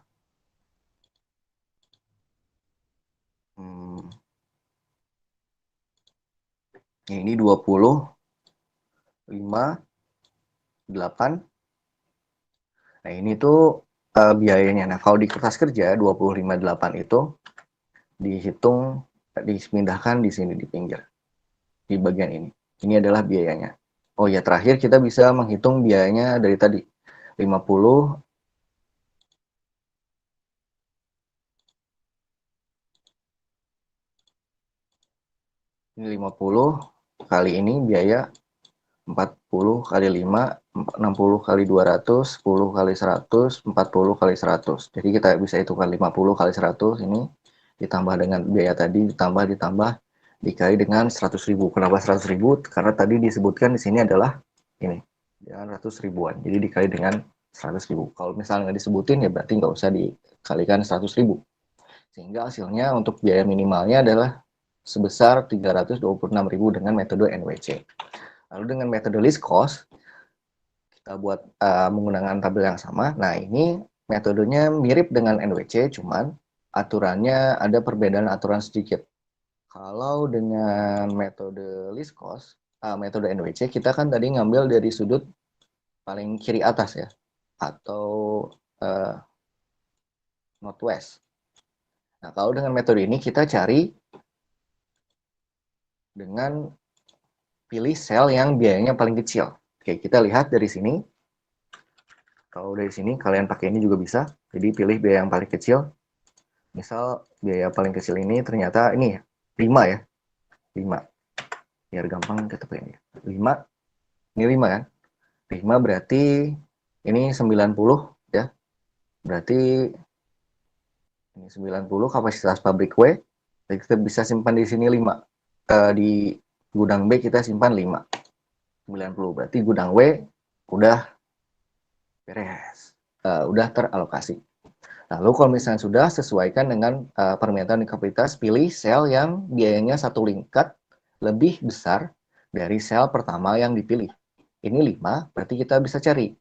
ini 25 8. Nah, ini tuh biayanya. Nah, kalau di kertas kerja 25,8 itu dihitung, dipindahkan di sini di pinggir, di bagian ini. Ini adalah biayanya. Oh ya, terakhir kita bisa menghitung biayanya dari tadi. 50 ini 50 kali ini biaya 40 kali 5, 60 kali 200, 10 kali 100, 40 kali 100. Jadi kita bisa hitungkan 50 kali 100 ini ditambah dengan biaya tadi, ditambah, dikali dengan 100.000. Kenapa 100.000? Karena tadi disebutkan di sini adalah ini, dengan 100 ribuan. Jadi dikali dengan 100.000. Kalau misalnya nggak disebutin ya berarti nggak usah dikalikan 100.000. Sehingga hasilnya untuk biaya minimalnya adalah sebesar 326.000 dengan metode NWC. Lalu dengan metode least cost, kita buat menggunakan tabel yang sama. Nah, ini metodenya mirip dengan NWC, cuman aturannya ada perbedaan aturan sedikit. Kalau dengan metode least cost, metode NWC, kita kan tadi ngambil dari sudut paling kiri atas ya, atau northwest. Nah, kalau dengan metode ini kita cari dengan pilih sel yang biayanya paling kecil. Oke, kita lihat dari sini. Kalau dari sini kalian pakai ini juga bisa. Jadi pilih biaya yang paling kecil. Misal biaya paling kecil ini ternyata ini 5 ya. 5. Biar gampang kita pakai ini. 5. Ini 5 kan? 5 berarti ini 90 ya. Berarti ini 90 kapasitas pabrik W. Jadi kita bisa simpan di sini 5. Di gudang B kita simpan 5. 90 berarti gudang W udah beres. Udah teralokasi. Lalu kalau misalnya sudah, sesuaikan dengan permintaan kapasitas, pilih sel yang biayanya satu tingkat lebih besar dari sel pertama yang dipilih. Ini 5, berarti kita bisa cari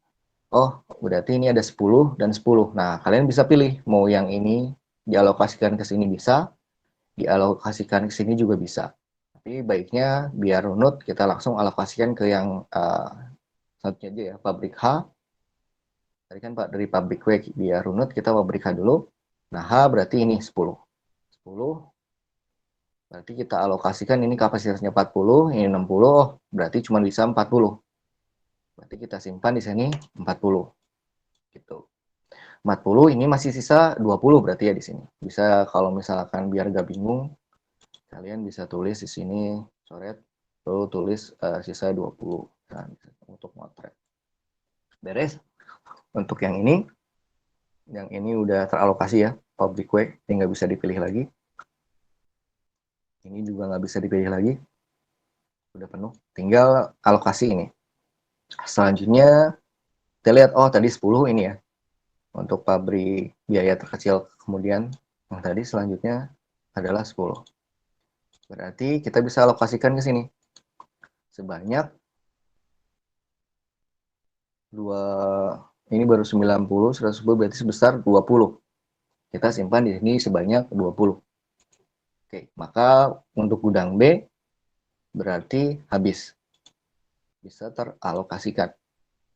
oh berarti ini ada 10 dan 10. Nah, kalian bisa pilih mau yang ini dialokasikan ke sini bisa, dialokasikan ke sini juga bisa. Tapi baiknya biar runut kita langsung alokasikan ke yang satunya aja ya, pabrik H. Tadi kan Pak dari pabrik W biar runut kita pabrik H dulu. Nah, H berarti ini 10. 10 berarti kita alokasikan ini kapasitasnya 40, ini 60, oh, berarti cuma bisa 40. Berarti kita simpan di sini 40. Gitu. 40 ini masih sisa 20 berarti ya di sini. Bisa kalau misalkan biar gak bingung, kalian bisa tulis di sini coret lalu tulis sisa 20 nah, untuk motret. Beres. Untuk yang ini udah teralokasi ya, public way, ini nggak bisa dipilih lagi. Ini juga nggak bisa dipilih lagi, udah penuh. Tinggal alokasi ini. Selanjutnya kita lihat, oh tadi 10 ini ya, untuk pabrik biaya terkecil. Kemudian yang tadi selanjutnya adalah 10. Berarti kita bisa alokasikan ke sini. Sebanyak 2, ini baru 90, 110 berarti sebesar 20. Kita simpan di sini sebanyak 20. Oke, maka untuk gudang B berarti habis. Bisa teralokasikan.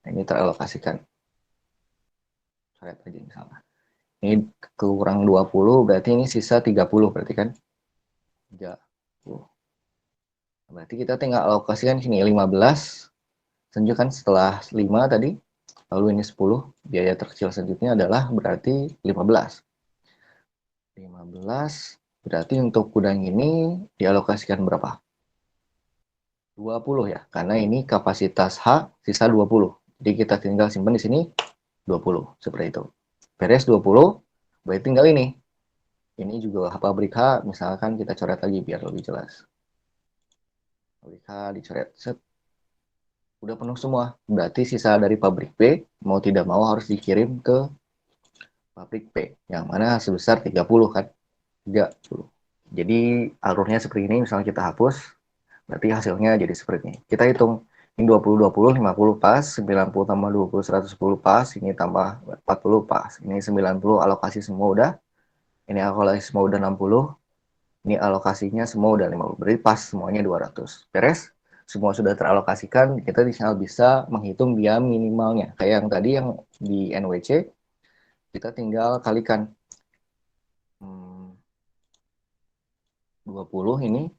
Nah, ini teralokasikan. Saya aja misalnya. Ini kurang 20 berarti ini sisa 30 berarti kan? 30. Berarti kita tinggal alokasikan sini 15. Tunjukkan setelah 5 tadi, lalu ini 10. Biaya terkecil selanjutnya adalah berarti 15. 15 berarti untuk gudang ini dialokasikan berapa? 20 ya, karena ini kapasitas H sisa 20. Jadi kita tinggal simpan di sini 20, seperti itu. Beres 20, berarti tinggal ini. Ini juga pabrik H, misalkan kita coret lagi biar lebih jelas. Pabrik H dicoret, set. Udah penuh semua. Berarti sisa dari pabrik B, mau tidak mau harus dikirim ke pabrik P, yang mana sebesar 30 kan. 30. Jadi alurnya seperti ini, misalnya kita hapus, berarti hasilnya jadi seperti ini. Kita hitung, ini 20, 20, 50 pas, 90 tambah 20, 110 pas, ini tambah 40 pas, ini 90 alokasi semua udah, ini alokasi semua udah 60, ini alokasinya semua udah 50, berarti pas semuanya 200. Beres? Semua sudah teralokasikan, kita tinggal bisa menghitung biaya minimalnya. Kayak yang tadi yang di NWC, kita tinggal kalikan. 20 ini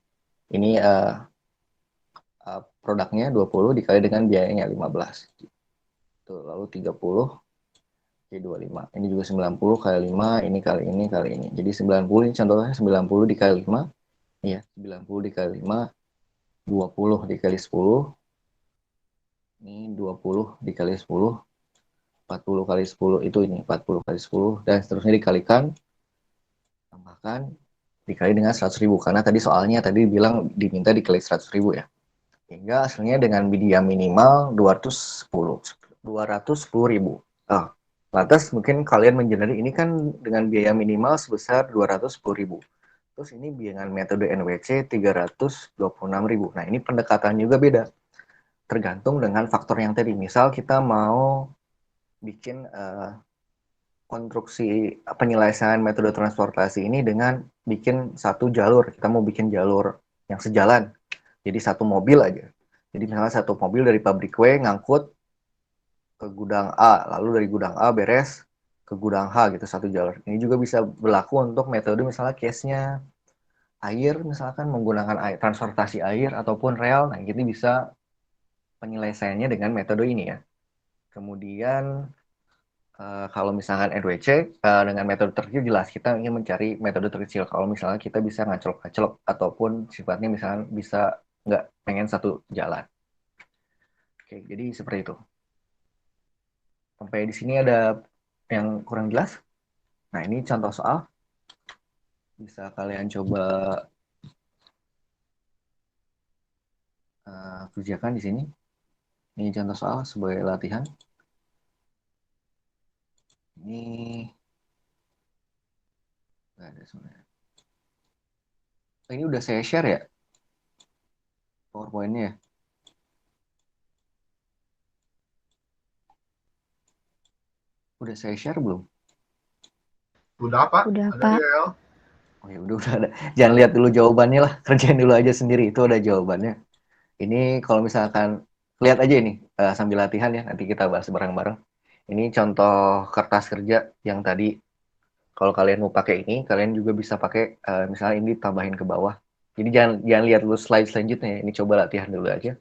produknya 20 dikali dengan biayanya 15. Tuh, lalu 30 kali 25. Ini juga 90 kali 5, ini kali ini kali ini. Jadi 90 ini contohnya 90 dikali 5. Iya, 90 dikali 5, 20 dikali 10. Ini 20 dikali 10, 40 kali 10 itu ini 40 kali 10 dan seterusnya dikalikan, tambahkan dikali dengan 100.000 karena tadi soalnya tadi bilang diminta dikali 100.000 ya. Hingga hasilnya dengan biaya minimal 210.000. Oh, lantas mungkin kalian menjadi ini kan dengan biaya minimal sebesar 210.000. Terus ini dengan metode NWC 326.000. Nah, ini pendekatan juga beda. Tergantung dengan faktor yang tadi. Misal kita mau bikin konstruksi penyelesaian metode transportasi ini dengan bikin satu jalur. Kita mau bikin jalur yang sejalan. Jadi satu mobil aja. Jadi misalnya satu mobil dari pabrik W ngangkut ke gudang A, lalu dari gudang A beres ke gudang H gitu satu jalur. Ini juga bisa berlaku untuk metode misalnya case-nya air, misalkan menggunakan air, transportasi air ataupun rel. Nah, ini bisa penyelesaiannya dengan metode ini ya. Kemudian kalau misalkan NWC dengan metode terkecil jelas kita ingin mencari metode terkecil. Kalau misalnya kita bisa ngaclok-ngaclok ataupun sifatnya misalnya bisa nggak pengen satu jalan. Oke, jadi seperti itu. Sampai di sini ada yang kurang jelas. Nah, ini contoh soal. Bisa kalian coba kerjakan di sini. Ini contoh soal sebagai latihan. Ini nggak ada sebenarnya. Ini udah saya share ya PowerPoint-nya ya. Udah saya share belum?
Udah Pak,
Udah,
ada di
Pak.
L.
Oh ya udah ada. Jangan lihat dulu jawabannya lah, kerjain dulu aja sendiri. Itu ada jawabannya. Ini kalau misalkan lihat aja ini sambil latihan ya, nanti kita bahas bareng-bareng. Ini contoh kertas kerja yang tadi. Kalau kalian mau pakai ini, kalian juga bisa pakai misalnya ini tambahin ke bawah. Jadi jangan jangan lihat dulu slide selanjutnya ya. Ini coba latihan dulu aja.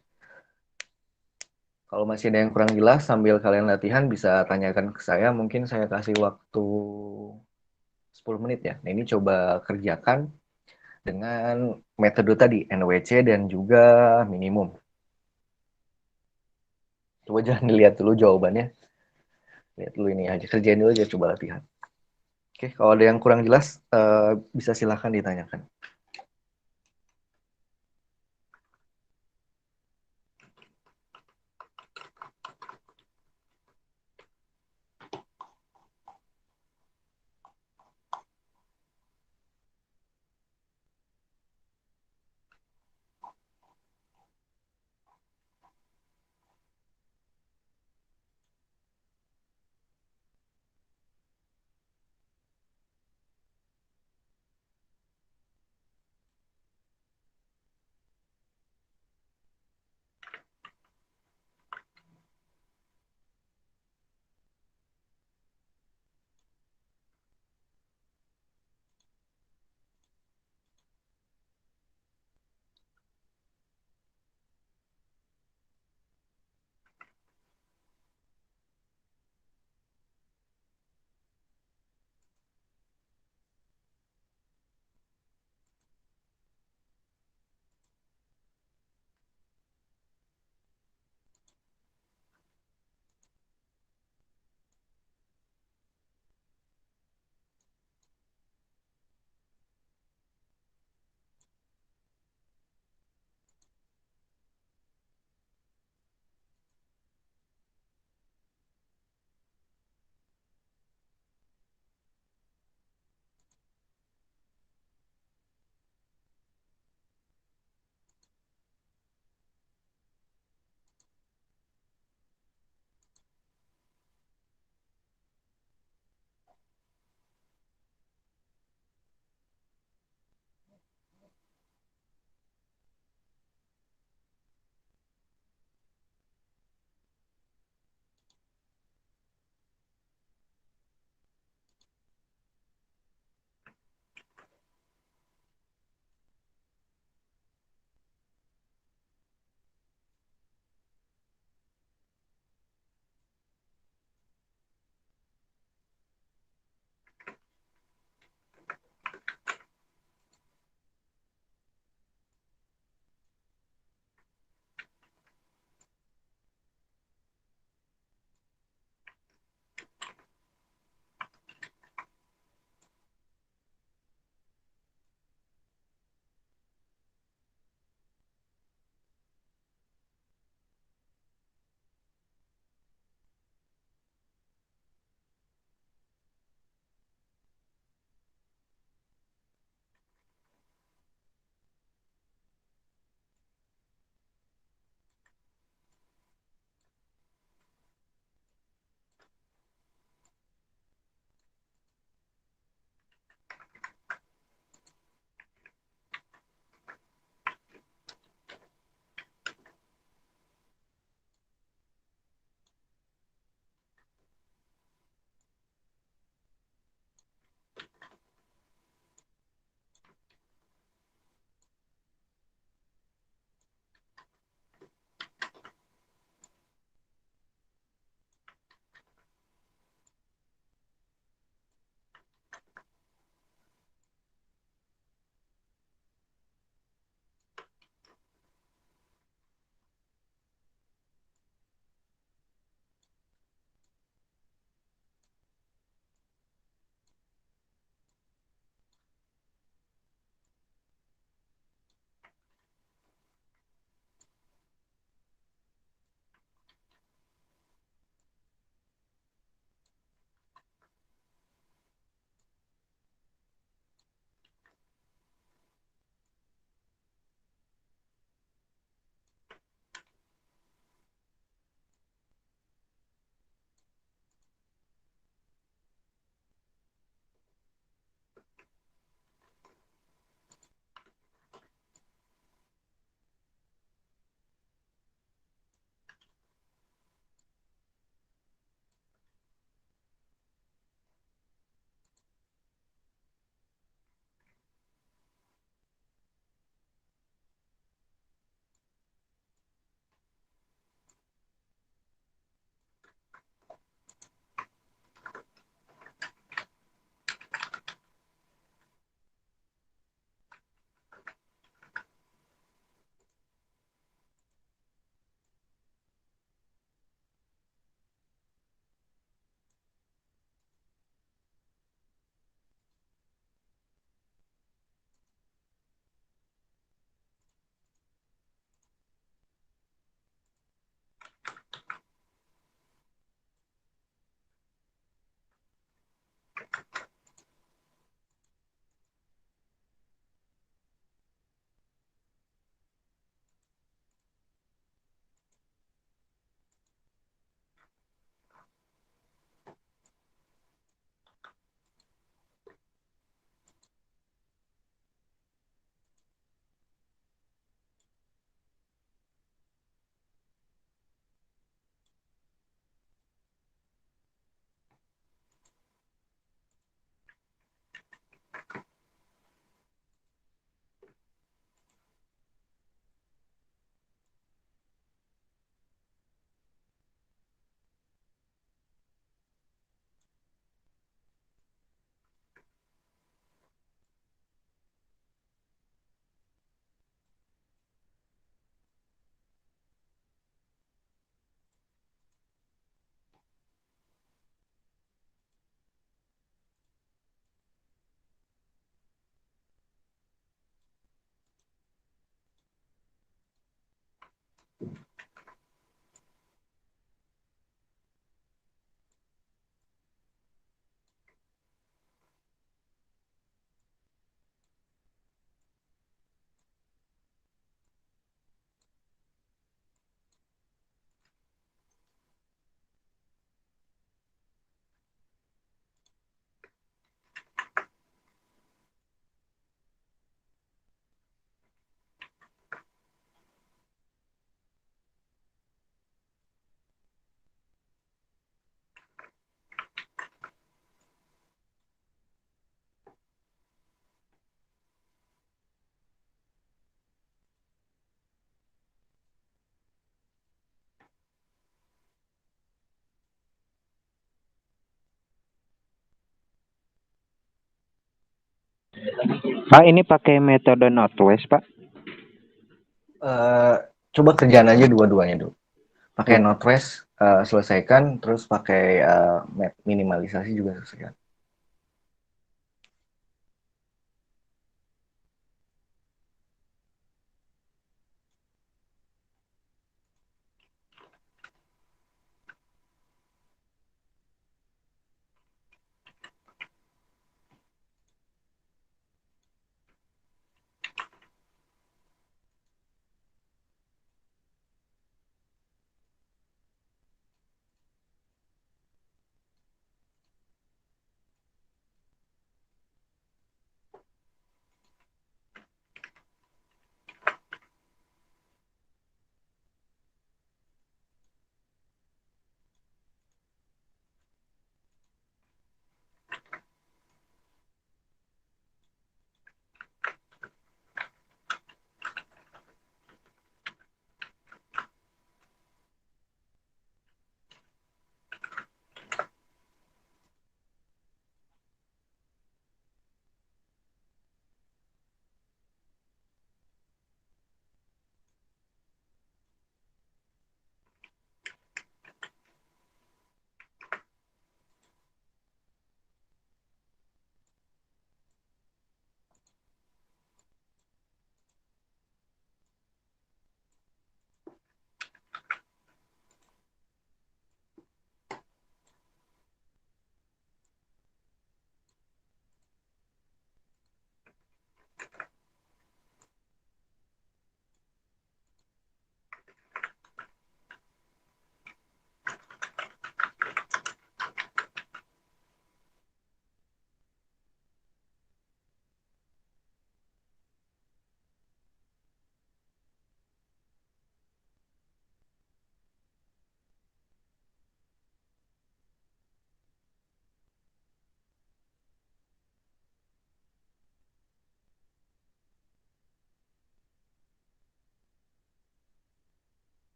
Kalau masih ada yang kurang jelas sambil kalian latihan bisa tanyakan ke saya. Mungkin saya kasih waktu 10 menit ya. Nah, ini coba kerjakan dengan metode tadi NWC dan juga minimum. Coba jangan dilihat dulu jawabannya. Lihat dulu ini aja, kerjain dulu aja, coba latihan. Oke, kalau ada yang kurang jelas, bisa silahkan ditanyakan.
Pak, ini pakai metode Northwest, Pak?
Eh, Coba kerjaan aja dua-duanya dulu. Pakai
Oh,
Node.js, selesaikan, terus pakai minimalisasi juga selesaikan.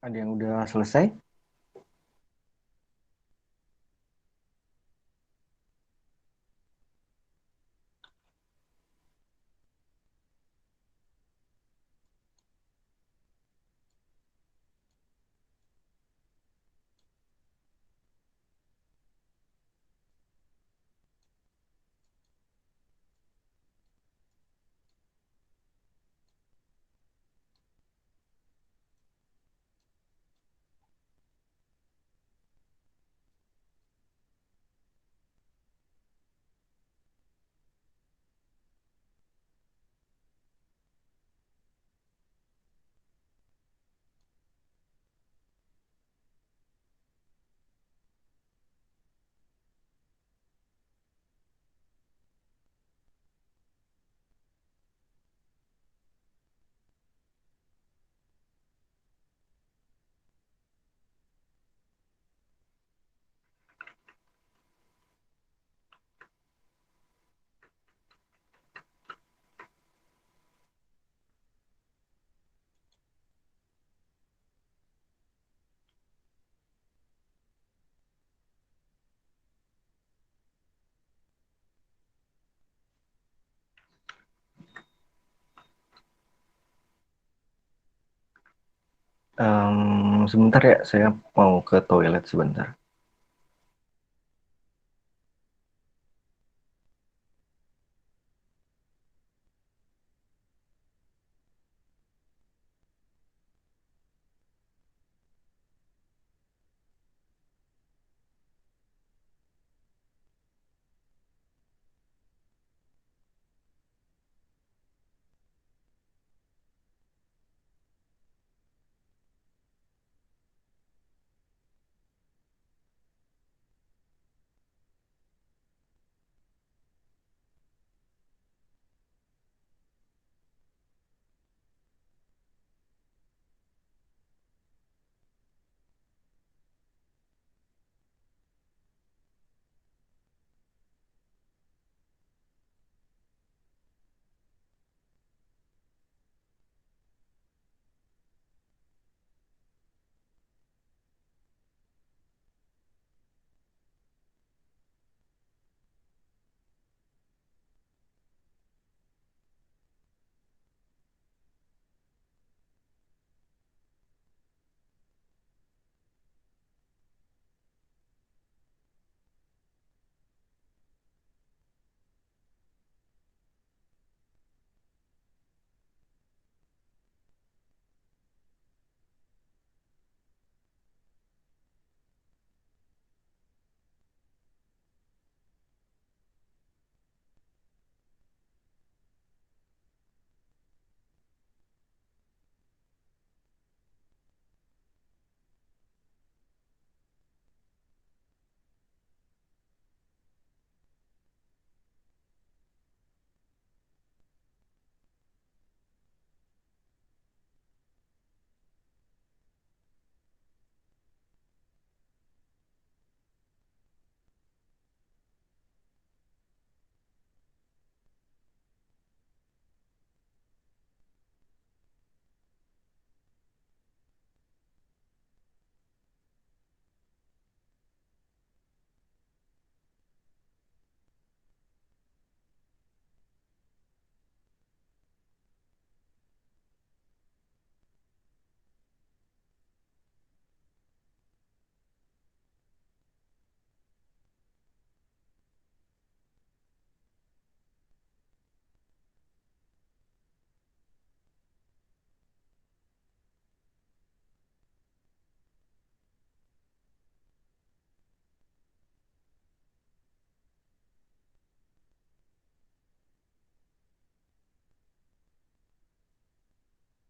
Ada yang udah selesai? Sebentar ya, saya mau ke toilet sebentar.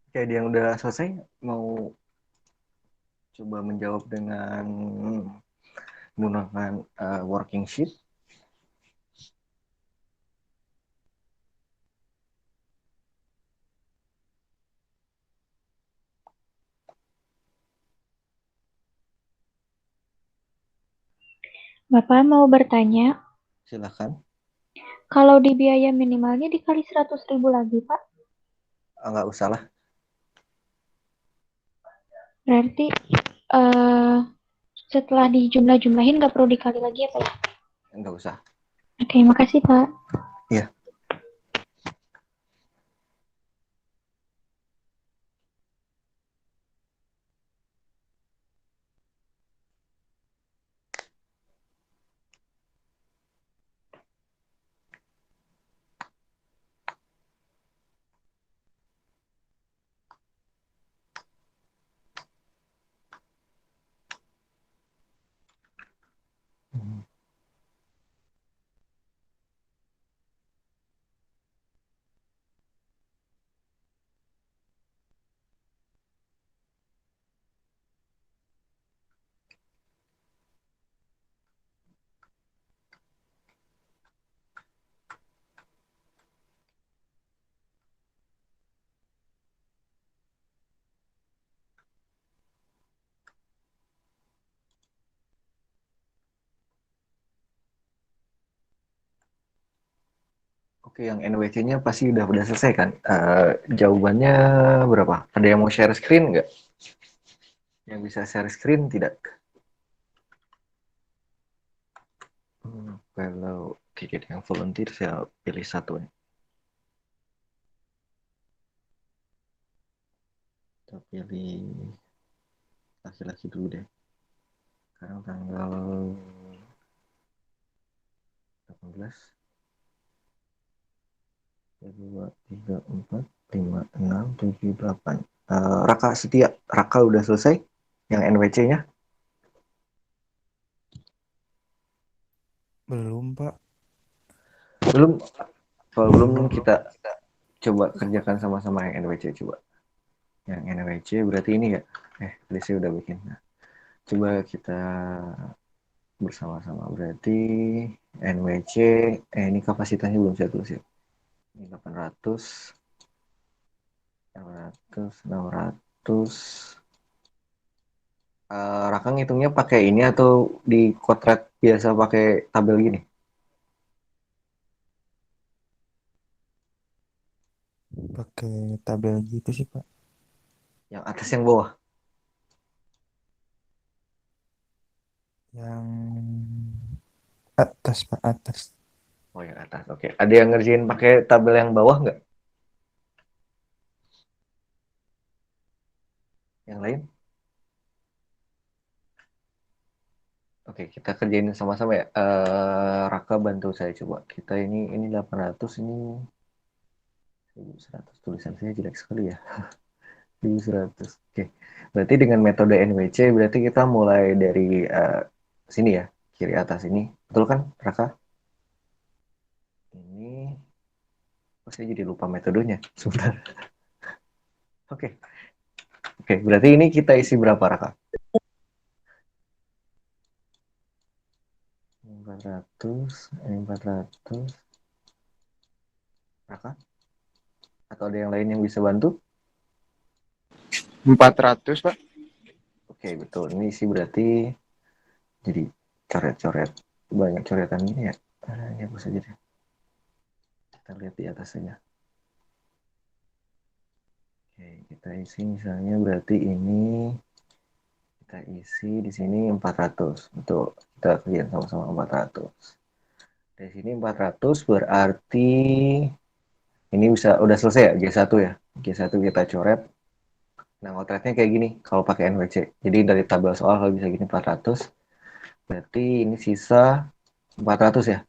Oke, ada yang udah selesai, mau coba menjawab dengan menggunakan working sheet.
Bapak mau bertanya,
Silahkan.
kalau di biaya minimalnya dikali 100.000 lagi, Pak?
Nggak usah lah.
Berarti setelah dijumlah-jumlahin nggak perlu dikali lagi ya Pak?
Nggak usah.
Oke, makasih Pak.
Iya. Oke, yang NWC-nya pasti udah selesai kan? Jawabannya berapa? Ada yang mau share screen nggak? Yang bisa share screen tidak? Kalau tiket yang volunteer saya pilih satu nih. Kita pilih laki-laki dulu deh. Sekarang tanggal 18. 2, 3, 4, 5, 6, 7, 8. Raka Setia. Raka udah selesai? Yang NWC-nya?
Belum, Pak.
Belum. Kalau belum kita coba kerjakan sama-sama yang NWC coba. Yang NWC berarti ini ya. Tadi saya udah bikin. Nah, coba kita bersama-sama. Berarti NWC, ini kapasitasnya belum saya tulis ya. Ini 800, 600, 600. Raka ngitungnya pakai ini atau di Kotret biasa pakai tabel gini?
Pakai tabel gitu sih, Pak.
Yang atas yang bawah?
Yang atas, Pak, atas.
Oh, yang atas. Oke. Ada yang ngerjain pakai tabel yang bawah nggak? Yang lain? Oke, kita kerjain sama-sama ya. Raka bantu saya coba. Kita ini 800, ini 1100. Tulisan saya jelek sekali ya. 1100. Oke. Berarti dengan metode NWC berarti kita mulai dari sini ya, kiri atas ini. Betul kan, Raka? Ini saya jadi lupa metodenya. Sebentar. Oke. Oke, berarti ini kita isi berapa, Raka? 400, 400. Raka? Atau ada yang lain yang bisa bantu?
400, Pak.
Oke, betul. Ini isi berarti jadi coret-coret. Banyak coretan ini ya. Ini apa saja deh. Kita lihat di atas saja. Oke, kita isi misalnya berarti ini kita isi di sini 400. Betul. Kita kerjain sama-sama 400. Dari sini 400 berarti ini udah selesai ya, G1 ya. G1 kita coret. Nah, otretnya kayak gini kalau pakai NWC. Jadi dari tabel soal kalau bisa gini 400. Berarti ini sisa 400 ya.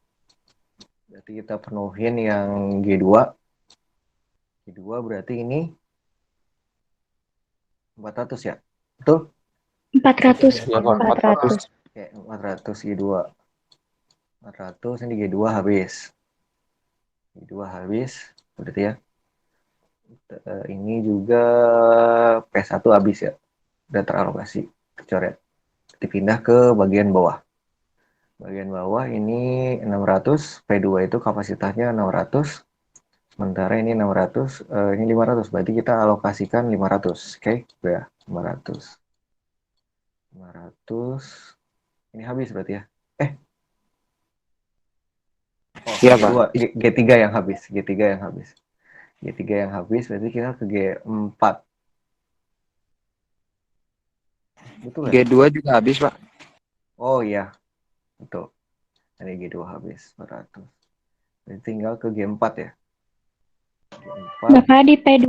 Berarti kita penuhin yang G2. G2 berarti ini 400 ya. Betul?
400.
Ya, Pak. 400.
Oke, 400 G2. 400 ini G2 habis. G2 habis. Berarti ya. Ini juga P1 habis ya. Udah teralokasi. Coret. Dipindah ke bagian bawah. Bagian bawah ini 600. P2 itu kapasitasnya 600. Sementara ini 600. Ini 500. Berarti kita alokasikan 500. Oke. Ya, 500. 500. Ini habis berarti ya.
Iya, Pak.
G3 yang habis. G3 yang habis. G3 yang habis berarti kita ke G4. Betul ya?
G2 juga habis, Pak.
Oh iya, betul. Ada G2 habis 400. Jadi tinggal ke G4 ya. G4,
Bapak di P2,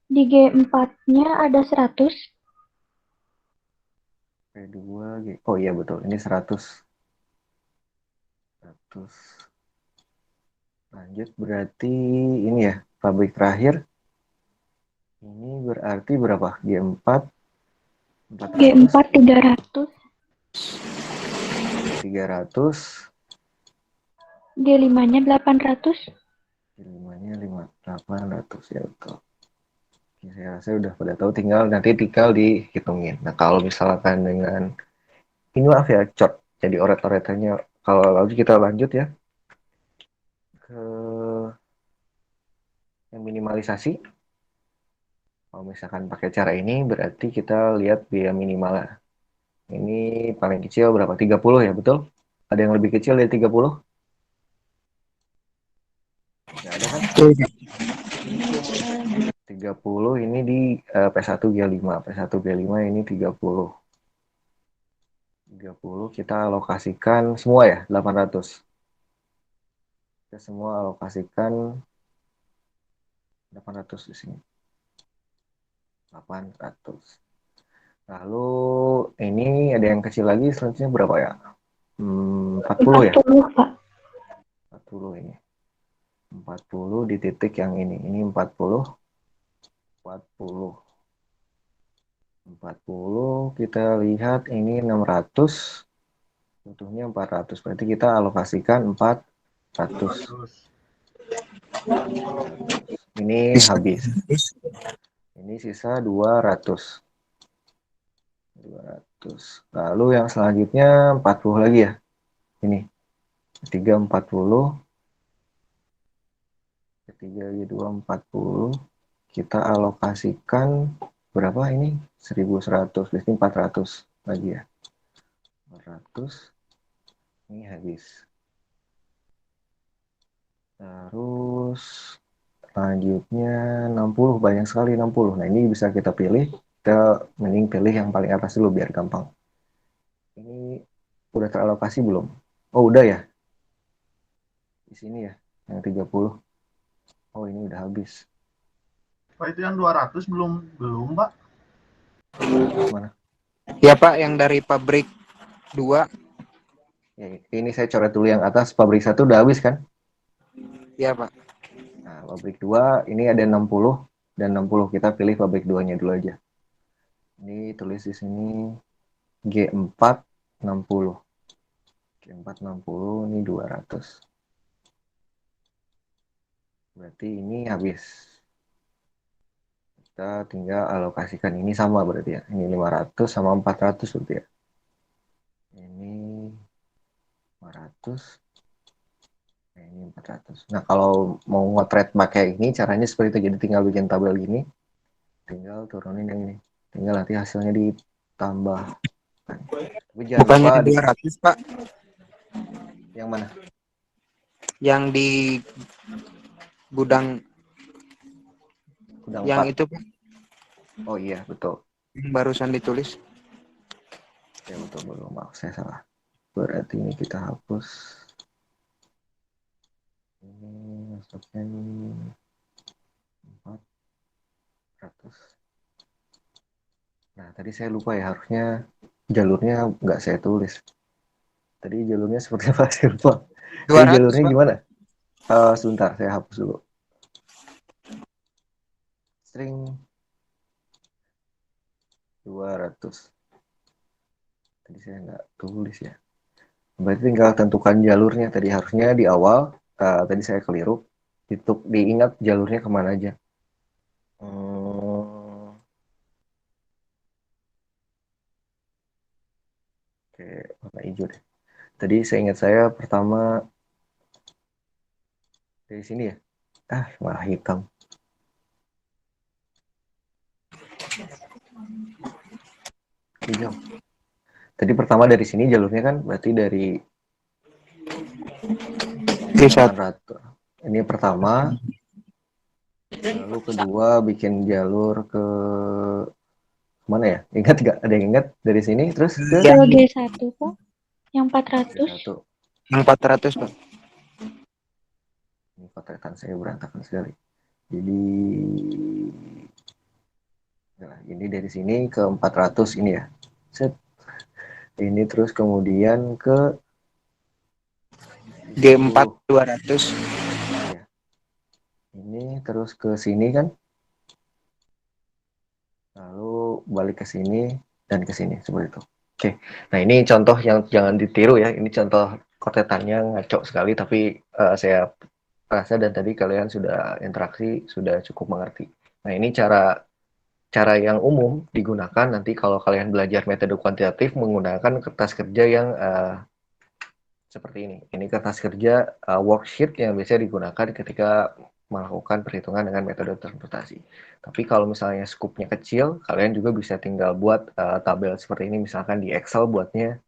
di G4-nya ada 100.
P2, G. Oh iya betul, ini 100. 100. Lanjut berarti ini ya, pabrik terakhir. Ini berarti berapa? G4, 400,
G4 300.
300,
G5-nya 800.
G5-nya 800 ya betul. Oke, saya rasa udah pada tahu, tinggal dihitungin. Nah, kalau misalkan dengan ini maaf ya, jadi oret-oretannya. Kalau lalu kita lanjut ya ke yang minimalisasi. Kalau misalkan pakai cara ini berarti kita lihat biaya minimal. Ini paling kecil berapa? 30 ya, betul? Ada yang lebih kecil dari 30? Nggak ada kan? 30 ini di P1 G5. P1 G5 ini 30. 30 kita alokasikan semua ya, 800. Kita semua alokasikan 800 di sini. 800. Lalu ini ada yang kecil lagi, selanjutnya berapa ya? 40 ya?
40, Pak.
40 ini. 40 di titik yang ini. Ini 40. 40. 40 kita lihat ini 600. Butuhnya 400. Berarti kita alokasikan 400. Ini habis. Ini sisa 200. 200. Lalu yang selanjutnya 40 lagi ya. Ini. Ketiga 40. Ketiga G2 40. Kita alokasikan berapa ini? 1100. Berarti 400 lagi ya. 400. Ini habis. Terus selanjutnya 60, banyak sekali 60. Nah, ini bisa kita pilih. Kita mending pilih yang paling atas dulu biar gampang. Ini udah teralokasi belum? Oh, udah ya. Di sini ya, yang 30. Oh, ini udah habis.
Pak, itu yang 200 belum, Pak?
Mana?
Ya, Pak, yang dari pabrik 2.
Ya, ini saya coret dulu yang atas. Pabrik 1 udah habis kan?
Ya, Pak.
Nah, pabrik 2 ini ada 60 dan 60. Kita pilih pabrik 2-nya dulu aja. Ini tulis di sini G4 60. G4 60 ini 200. Berarti ini habis. Kita tinggal alokasikan ini sama berarti ya. Ini 500 sama 400 berarti ya. Ini 500. Nah, ini 400. Nah, kalau mau nge-trade pakai ini caranya seperti itu. Jadi tinggal bikin tabel gini. Tinggal turunin yang ini. Tinggal nanti hasilnya ditambah. Tapi jangan
Bukannya
lupa
200, Pak.
yang mana?
Yang di gudang
Gudang
yang
4.
itu, Pak.
Oh iya, betul.
Yang barusan ditulis.
Ya betul, maaf saya salah. Berarti ini kita hapus. Ini masuknya ini 400. Nah, tadi saya lupa ya, harusnya jalurnya nggak saya tulis. Tadi jalurnya seperti apa saya lupa. Jadi
200,
jalurnya
Pak.
gimana? Sebentar, saya hapus dulu. String 200. Tadi saya nggak tulis ya. Berarti tinggal tentukan jalurnya. Tadi harusnya di awal, tadi saya keliru. Diingat jalurnya kemana aja. Oke, warna hijau deh. Tadi saya ingat saya pertama dari sini ya. Malah hitam. Hijau. Tadi pertama dari sini jalurnya kan berarti dari 800. Ini pertama. Lalu kedua bikin jalur ke Mana ya? Ingat nggak? Ada yang ingat dari sini terus ke
Yang
Ke G1 Pak, yang 400.
satu.
yang 400 Pak.
Ini potretan saya berantakan sekali. Jadi nah, ini dari sini ke 400 ini ya. Set. Ini terus kemudian ke
G4
10.
200.
Ya. Ini terus ke sini kan. Lalu balik ke sini dan ke sini seperti itu. Oke. Nah, ini contoh yang jangan ditiru ya. Ini contoh kotetannya ngaco sekali tapi saya rasa dan tadi kalian sudah interaksi sudah cukup mengerti. Nah, ini cara cara yang umum digunakan nanti kalau kalian belajar metode kuantitatif menggunakan kertas kerja yang seperti ini. Ini kertas kerja worksheet yang biasanya digunakan ketika melakukan perhitungan dengan metode transportasi. Tapi kalau misalnya skupnya kecil, kalian juga bisa tinggal buat tabel seperti ini. Misalkan di Excel buatnya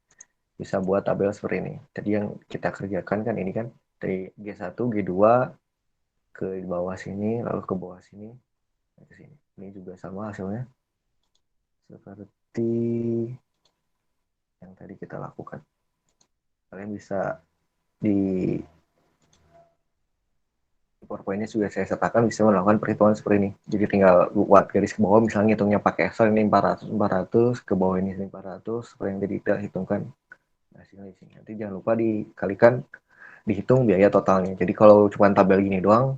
bisa buat tabel seperti ini. Tadi yang kita kerjakan kan ini kan dari G1, G2 ke bawah sini, lalu ke bawah sini, ke sini. Ini juga sama hasilnya seperti yang tadi kita lakukan. Kalian bisa di PowerPoint-nya sudah saya sertakan bisa melakukan perhitungan seperti ini. Jadi tinggal buat garis ke bawah, misalnya hitungnya pakai Excel ini 400, ke bawah ini 400, seperti yang tadi kita hitungkan hasilnya di sini. Nanti jangan lupa dikalikan, dihitung biaya totalnya. Jadi kalau cuma tabel gini doang,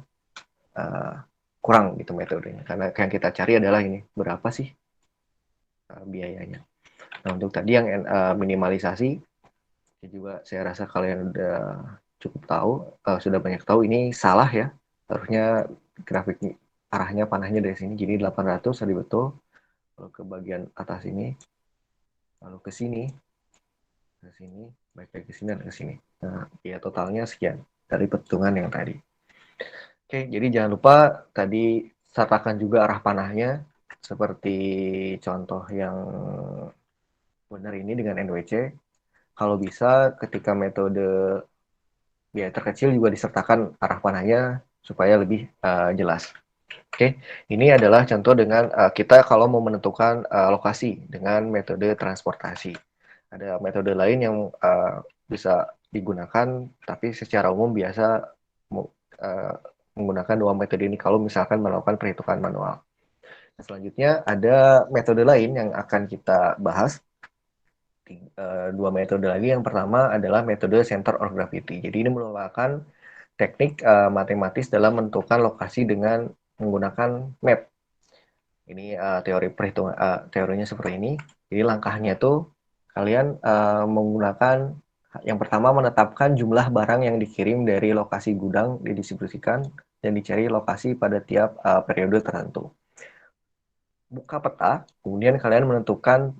kurang gitu metodenya. Karena yang kita cari adalah ini, berapa sih biayanya. Nah, untuk tadi yang minimalisasi, juga saya rasa kalian udah cukup tahu, sudah banyak tahu ini salah ya. Harusnya grafik arahnya panahnya dari sini, jadi 800 tadi betul. Lalu ke bagian atas ini, lalu ke sini, baik lagi ke sini dan ke sini. Nah, ya totalnya sekian dari perhitungan yang tadi. Oke, jadi jangan lupa tadi sertakan juga arah panahnya seperti contoh yang benar ini dengan NWC. Kalau bisa ketika metode biaya terkecil juga disertakan arah panahnya supaya lebih jelas. Oke, ini adalah contoh dengan kita kalau mau menentukan lokasi dengan metode transportasi. Ada metode lain yang bisa digunakan, tapi secara umum biasa menggunakan dua metode ini kalau misalkan melakukan perhitungan manual. Nah, selanjutnya ada metode lain yang akan kita bahas. Dua metode lagi. Yang pertama adalah metode center of gravity. Jadi ini merupakan teknik matematis dalam menentukan lokasi dengan menggunakan map. Ini teori perhitungan teorinya seperti ini. Jadi langkahnya tuh kalian menggunakan yang pertama menetapkan jumlah barang yang dikirim dari lokasi gudang didistribusikan dan dicari lokasi pada tiap periode tertentu. Buka peta, kemudian kalian menentukan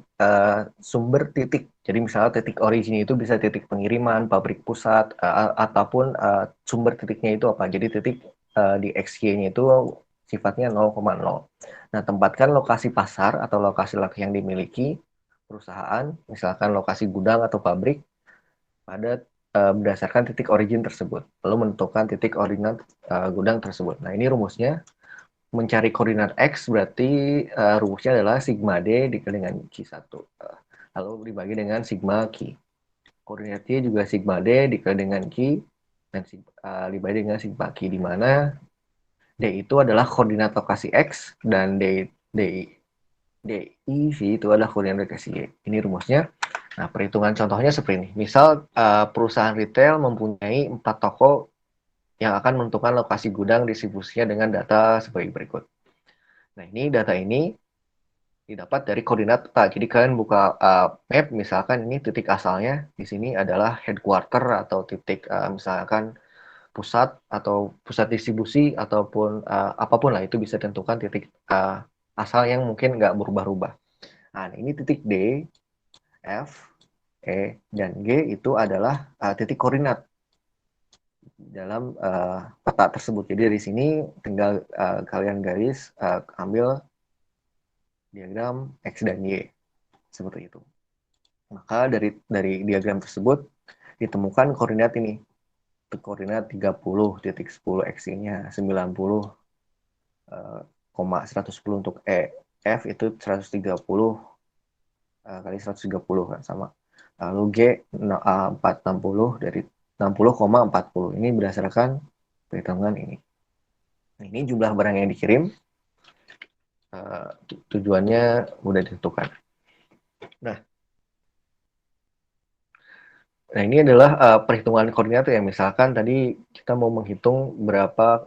sumber titik. Jadi misalnya titik origin itu bisa titik pengiriman, pabrik pusat, ataupun sumber titiknya itu apa. Jadi titik di XY-nya itu sifatnya 0,0. Nah, tempatkan lokasi pasar atau lokasi yang dimiliki perusahaan, misalkan lokasi gudang atau pabrik, pada berdasarkan titik origin tersebut. Lalu menentukan titik ordinat gudang tersebut. Nah, ini rumusnya. Mencari koordinat X berarti rumusnya adalah sigma D dikali dengan Q1. Lalu dibagi dengan sigma Q. Koordinat Y juga sigma D dikali dengan Q dan dibagi dengan sigma Q, di mana D itu adalah koordinat lokasi X dan DI itu adalah koordinat lokasi Y. Ini rumusnya. Nah, perhitungan contohnya seperti ini. Misal perusahaan retail mempunyai 4 toko yang akan menentukan lokasi gudang distribusinya dengan data sebagai berikut. Nah, ini data ini didapat dari koordinat peta. Jadi kalian buka map, misalkan ini titik asalnya di sini adalah headquarter atau titik misalkan pusat atau pusat distribusi ataupun apapun lah itu bisa ditentukan titik asal yang mungkin nggak berubah-ubah. Nah, ini titik D, F, E, dan G itu adalah titik koordinat dalam peta tersebut. Jadi dari sini tinggal kalian garis ambil diagram X dan Y seperti itu. Maka dari diagram tersebut ditemukan koordinat ini. Koordinat 30.10 X-nya 90,110 untuk E. F itu 130 kali 130 kan sama. Lalu G 460 dari 60,40. Ini berdasarkan perhitungan ini. Ini jumlah barang yang dikirim. Tujuannya mudah ditentukan. Nah, ini adalah perhitungan koordinat ya. Misalkan tadi kita mau menghitung berapa,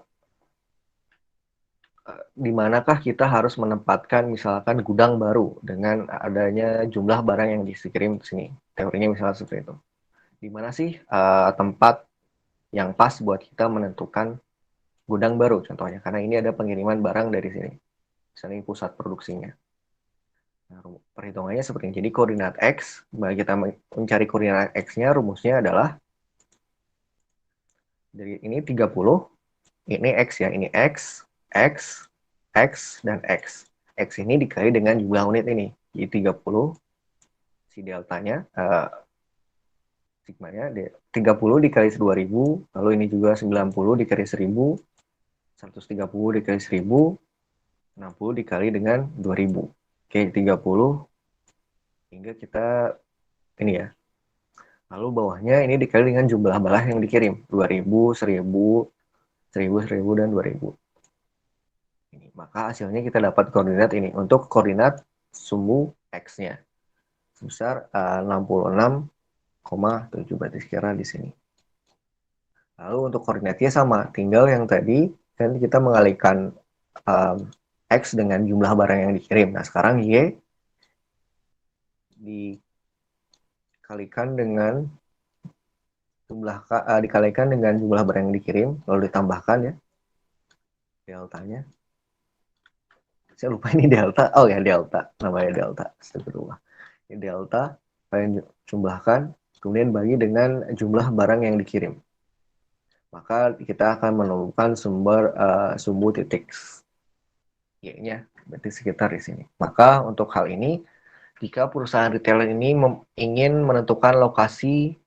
di manakah kita harus menempatkan misalkan gudang baru dengan adanya jumlah barang yang dikirim ke sini. Teorinya misalnya seperti itu. Di mana sih tempat yang pas buat kita menentukan gudang baru contohnya, karena ini ada pengiriman barang dari sini, misalnya pusat produksinya. Nah, perhitungannya seperti ini. Jadi koordinat X, bagi kita mencari koordinat X-nya, rumusnya adalah dari ini 30, ini X ya, ini X, X, X, dan X. X ini dikali dengan jumlah unit ini, jadi 30, si deltanya, sigmanya 30 dikali 2000, lalu ini juga 90 dikali 1000, 130 dikali 1000, 60 dikali dengan 2000. Oke, 30 hingga kita ini ya. Lalu bawahnya ini dikali dengan jumlah barang yang dikirim. 2000, 1000, 1000, 1000, dan 2000. Ini. Maka hasilnya kita dapat koordinat ini. Untuk koordinat sumbu X-nya. Sebesar 66,7. Berarti sekira di sini. Lalu untuk koordinatnya sama. Tinggal yang tadi kan kita mengalihkan X dengan jumlah barang yang dikirim. Nah, sekarang Y dikalikan dengan jumlah barang yang dikirim, lalu ditambahkan ya deltanya. Saya lupa ini delta. Oh ya, delta. Namanya delta. Astagfirullah. Ini delta kalian jumlahkan, kemudian bagi dengan jumlah barang yang dikirim. Maka kita akan menemukan sumbu titik Y-nya, berarti sekitar di sini. Maka untuk hal ini, jika perusahaan retailer ini ingin menentukan lokasi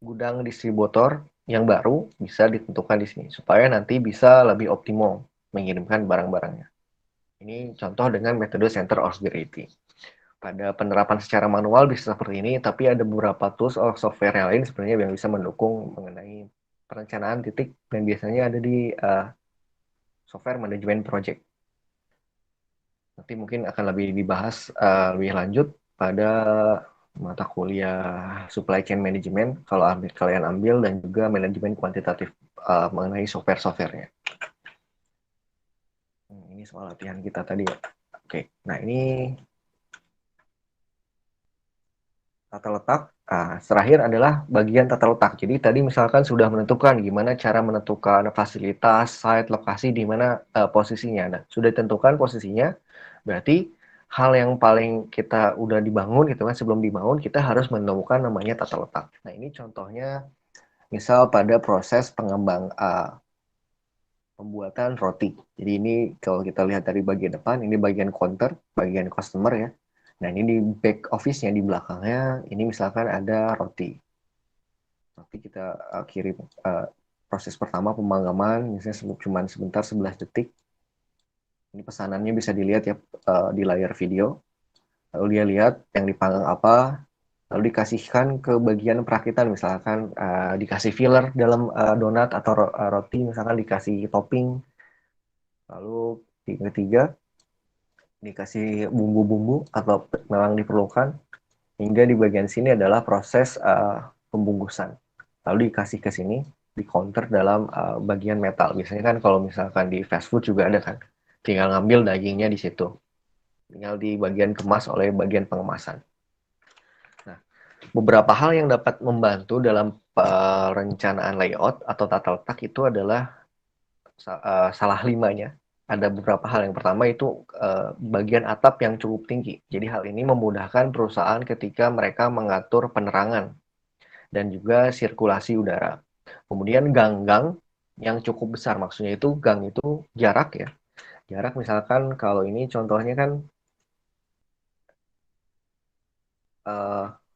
gudang distributor yang baru, bisa ditentukan di sini supaya nanti bisa lebih optimal mengirimkan barang-barangnya. Ini contoh dengan metode center of gravity. Pada penerapan secara manual bisa seperti ini, tapi ada beberapa tools atau software yang lain sebenarnya yang bisa mendukung mengenai perencanaan titik, dan biasanya ada di software manajemen project. Nanti mungkin akan lebih dibahas lebih lanjut pada mata kuliah supply chain management kalau kalian ambil, dan juga manajemen kuantitatif mengenai software-softwarenya. Ini soal latihan kita tadi ya. Oke, nah ini tata letak. Terakhir adalah bagian tata letak. Jadi tadi misalkan sudah menentukan gimana cara menentukan fasilitas, site, lokasi, di mana posisinya. Nah, sudah ditentukan posisinya, berarti hal yang paling kita udah dibangun gitu kan, sebelum dibangun kita harus menemukan namanya tata letak. Nah, ini contohnya misal pada proses pembuatan roti. Jadi ini kalau kita lihat dari bagian depan, ini bagian counter, bagian customer ya. Nah, ini di back office-nya, di belakangnya, ini misalkan ada roti. Roti kita kirim proses pertama pemanggaman, misalnya cuma sebentar 11 detik. Ini pesanannya bisa dilihat ya di layar video. Lalu dia lihat yang dipanggang apa, lalu dikasihkan ke bagian perakitan, misalkan dikasih filler dalam donat atau roti, misalkan dikasih topping. Lalu yang ketiga, dikasih bumbu-bumbu atau memang diperlukan, hingga di bagian sini adalah proses pembungkusan. Lalu dikasih ke sini, di counter dalam bagian metal. Biasanya kan kalau misalkan di fast food juga ada kan, tinggal ngambil dagingnya di situ. Tinggal di bagian kemas oleh bagian pengemasan. Nah, beberapa hal yang dapat membantu dalam perencanaan layout atau tata letak itu adalah salah limanya. Ada beberapa hal. Yang pertama itu bagian atap yang cukup tinggi. Jadi hal ini memudahkan perusahaan ketika mereka mengatur penerangan dan juga sirkulasi udara. Kemudian gang-gang yang cukup besar, maksudnya itu gang itu jarak ya. Jarak misalkan kalau ini contohnya kan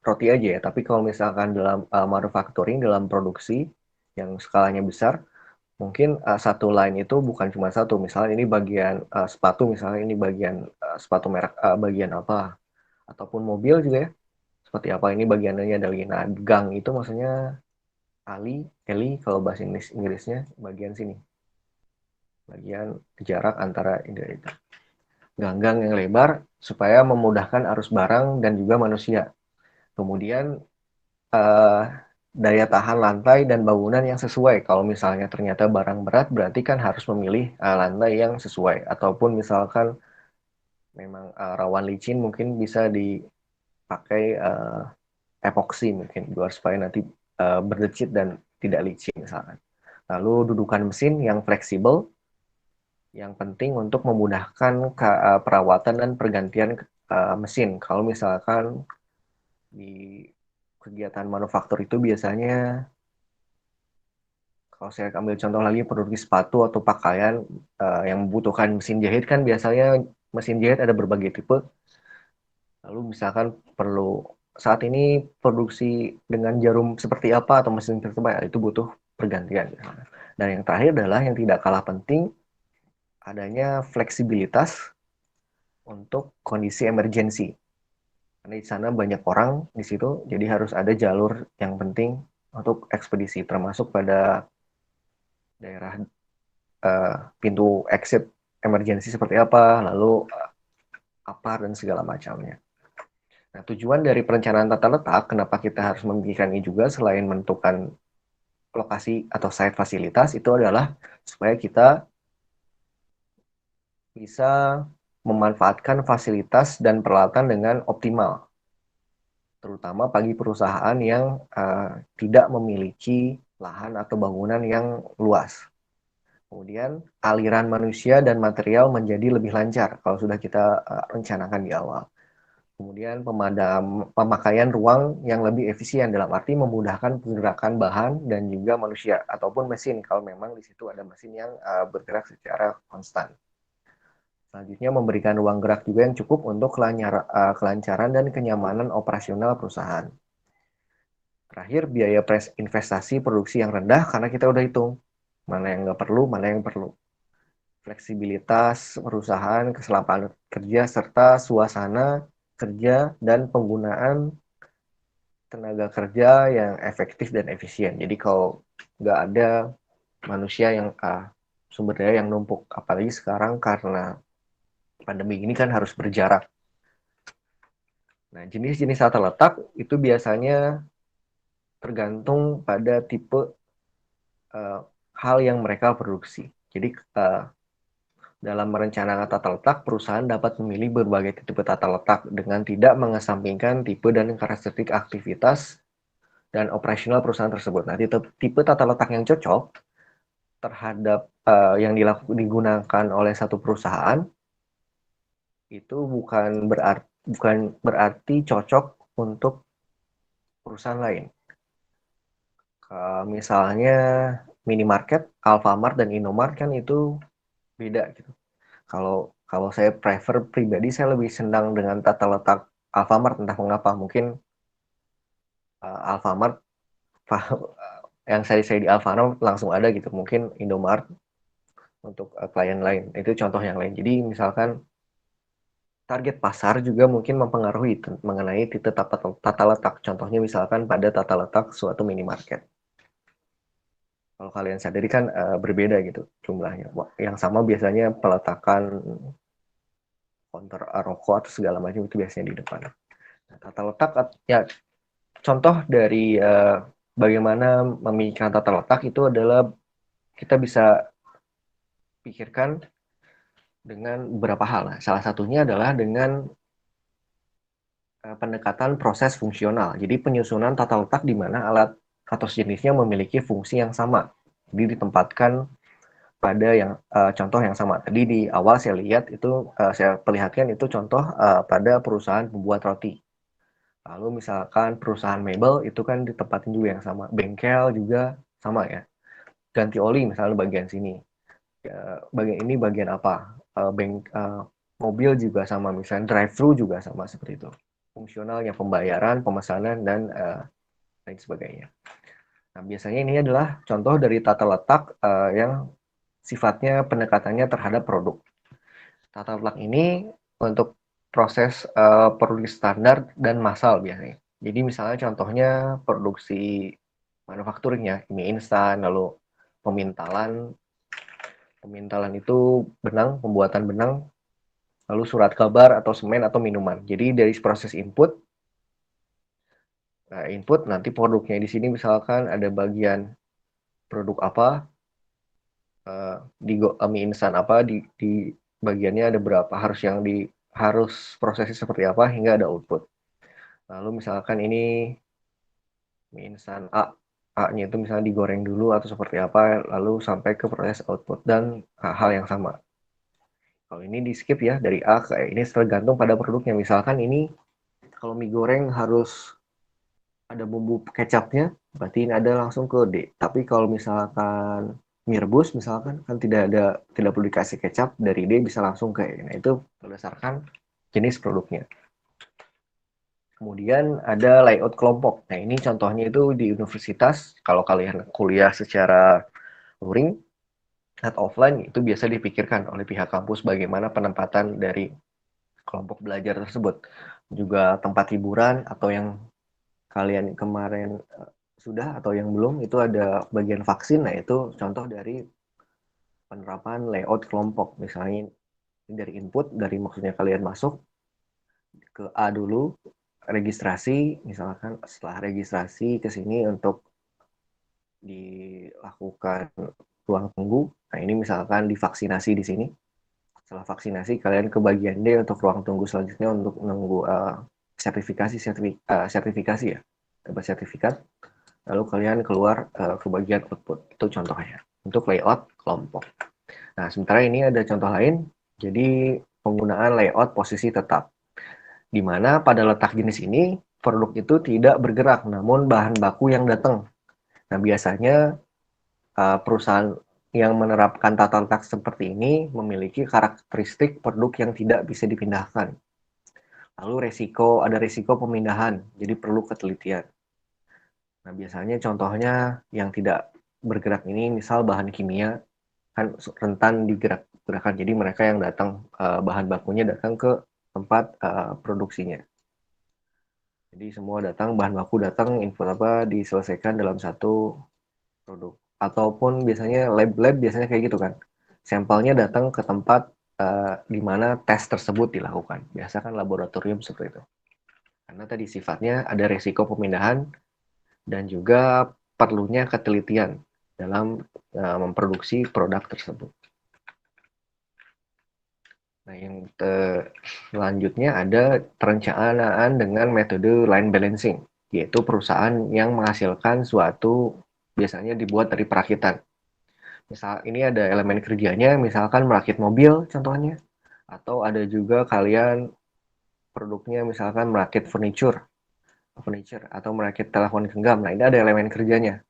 roti aja ya, tapi kalau misalkan dalam manufacturing, dalam produksi yang skalanya besar, Mungkin satu line itu bukan cuma satu, misalnya ini bagian sepatu, misalnya ini bagian sepatu merek bagian apa, ataupun mobil juga ya, seperti apa ini bagiannya dari. Nah, gang itu maksudnya alley kalau bahasa Inggrisnya bagian sini, bagian jarak antara itu. Gang-gang yang lebar supaya memudahkan arus barang dan juga manusia. Kemudian eh, daya tahan lantai dan bangunan yang sesuai. Kalau misalnya ternyata barang berat, berarti kan harus memilih lantai yang sesuai. Ataupun misalkan memang rawan licin, mungkin bisa dipakai epoksi mungkin, biar supaya nanti berdecit dan tidak licin misalkan. Lalu dudukan mesin yang fleksibel, yang penting untuk memudahkan perawatan dan pergantian mesin. Kalau misalkan di kegiatan manufaktur itu biasanya, kalau saya ambil contoh lagi produksi sepatu atau pakaian yang membutuhkan mesin jahit, kan biasanya mesin jahit ada berbagai tipe. Lalu misalkan perlu saat ini produksi dengan jarum seperti apa atau mesin tertentu, itu butuh pergantian. Dan yang terakhir adalah yang tidak kalah penting, adanya fleksibilitas untuk kondisi emergensi. Karena di sana banyak orang di situ, jadi harus ada jalur yang penting untuk ekspedisi, termasuk pada daerah pintu exit emergensi seperti apa, lalu apa dan segala macamnya. Nah, tujuan dari perencanaan tata letak, kenapa kita harus memikirkan ini juga selain menentukan lokasi atau site fasilitas, itu adalah supaya kita bisa memanfaatkan fasilitas dan peralatan dengan optimal, terutama bagi perusahaan yang tidak memiliki lahan atau bangunan yang luas. Kemudian aliran manusia dan material menjadi lebih lancar kalau sudah kita rencanakan di awal. Kemudian pemakaian ruang yang lebih efisien, dalam arti memudahkan pergerakan bahan dan juga manusia ataupun mesin kalau memang di situ ada mesin yang bergerak secara konstan. Selanjutnya memberikan ruang gerak juga yang cukup untuk kelancaran dan kenyamanan operasional perusahaan. Terakhir, biaya investasi produksi yang rendah karena kita udah hitung mana yang nggak perlu, mana yang perlu. Fleksibilitas perusahaan, keselamatan kerja, serta suasana kerja dan penggunaan tenaga kerja yang efektif dan efisien. Jadi kalau nggak ada manusia yang sumber daya yang numpuk, apalagi sekarang karena pandemi ini kan harus berjarak. Nah, jenis-jenis tata letak itu biasanya tergantung pada tipe hal yang mereka produksi. Jadi dalam merencanakan tata letak, perusahaan dapat memilih berbagai tipe tata letak dengan tidak mengesampingkan tipe dan karakteristik aktivitas dan operasional perusahaan tersebut. Nah, tipe tata letak yang cocok terhadap yang digunakan oleh satu perusahaan itu bukan berarti cocok untuk perusahaan lain. Misalnya minimarket, Alfamart dan Indomart kan itu beda gitu. Kalau saya prefer pribadi, saya lebih senang dengan tata letak Alfamart, entah mengapa. Mungkin Alfamart yang saya di Alfamart langsung ada gitu. Mungkin Indomart untuk klien lain. Itu contoh yang lain. Jadi misalkan target pasar juga mungkin mempengaruhi mengenai tipe tata letak. Contohnya misalkan pada tata letak suatu minimarket. Kalau kalian sadari kan berbeda gitu jumlahnya. Yang sama biasanya peletakan counter rokok atau segala macam itu biasanya di depan. Nah, tata letak ya, contoh dari bagaimana memikirkan tata letak itu adalah kita bisa pikirkan dengan beberapa hal. Nah, salah satunya adalah dengan pendekatan proses fungsional. Jadi penyusunan tata letak di mana alat atau jenisnya memiliki fungsi yang sama. Jadi ditempatkan pada yang contoh yang sama. Tadi di awal saya lihat itu saya perlihatkan itu contoh pada perusahaan pembuat roti. Lalu misalkan perusahaan mebel itu kan ditempatin juga yang sama. Bengkel juga sama ya. Ganti oli misalnya bagian sini. Bagian ini bagian apa? Mobil juga sama, misalnya drive-thru juga sama seperti itu. Fungsionalnya pembayaran, pemesanan dan lain sebagainya. Nah, biasanya ini adalah contoh dari tata letak yang sifatnya pendekatannya terhadap produk. Tata letak ini untuk proses produksi standar dan massal biasanya. Jadi misalnya contohnya produksi manufacturing ya, mie instan, lalu pemintalan. Pemintalan itu benang, pembuatan benang, lalu surat kabar atau semen atau minuman. Jadi dari proses input, input nanti produknya di sini misalkan ada bagian produk apa, di mie instan apa, di bagiannya ada berapa, harus prosesnya seperti apa hingga ada output. Lalu misalkan ini mie instan A-nya itu misalnya digoreng dulu atau seperti apa, lalu sampai ke proses output dan hal yang sama. Kalau ini di skip ya dari A ke E, ini tergantung pada produknya. Misalkan ini kalau mie goreng harus ada bumbu kecapnya, berarti ini ada langsung ke D. Tapi kalau misalkan mie rebus misalkan kan tidak perlu dikasih kecap, dari D bisa langsung ke E. Nah, itu berdasarkan jenis produknya. Kemudian ada layout kelompok. Nah, ini contohnya itu di universitas, kalau kalian kuliah secara luring atau offline, itu biasa dipikirkan oleh pihak kampus bagaimana penempatan dari kelompok belajar tersebut. Juga tempat hiburan atau yang kalian kemarin sudah atau yang belum, itu ada bagian vaksin. Nah, itu contoh dari penerapan layout kelompok. Misalnya dari input, dari maksudnya kalian masuk ke A dulu, registrasi, misalkan setelah registrasi ke sini untuk dilakukan ruang tunggu. Nah, ini misalkan divaksinasi di sini. Setelah vaksinasi, kalian ke bagian D untuk ruang tunggu selanjutnya untuk menunggu sertifikasi ya, dapat sertifikat. Lalu kalian keluar ke bagian output. Itu contohnya untuk layout kelompok. Nah, sementara ini ada contoh lain. Jadi penggunaan layout posisi tetap, di mana pada letak jenis ini produk itu tidak bergerak, namun bahan baku yang datang. Nah, biasanya perusahaan yang menerapkan tata letak seperti ini memiliki karakteristik produk yang tidak bisa dipindahkan. Lalu ada resiko pemindahan, jadi perlu ketelitian. Nah, biasanya contohnya yang tidak bergerak ini misal bahan kimia, kan rentan digerak-gerakan. Jadi mereka yang datang, bahan bakunya datang ke tempat produksinya. Jadi semua datang, bahan baku datang, input apa diselesaikan dalam satu produk. Ataupun biasanya lab biasanya kayak gitu kan. Sampelnya datang ke tempat di mana tes tersebut dilakukan. Biasa kan laboratorium seperti itu. Karena tadi sifatnya ada resiko pemindahan dan juga perlunya ketelitian dalam memproduksi produk tersebut. Nah, yang selanjutnya ada perencanaan dengan metode line balancing, yaitu perusahaan yang menghasilkan suatu biasanya dibuat dari perakitan. Misal ini ada elemen kerjanya, misalkan merakit mobil contohnya, atau ada juga kalian produknya misalkan merakit furniture atau merakit telepon genggam. Nah, ini ada elemen kerjanya.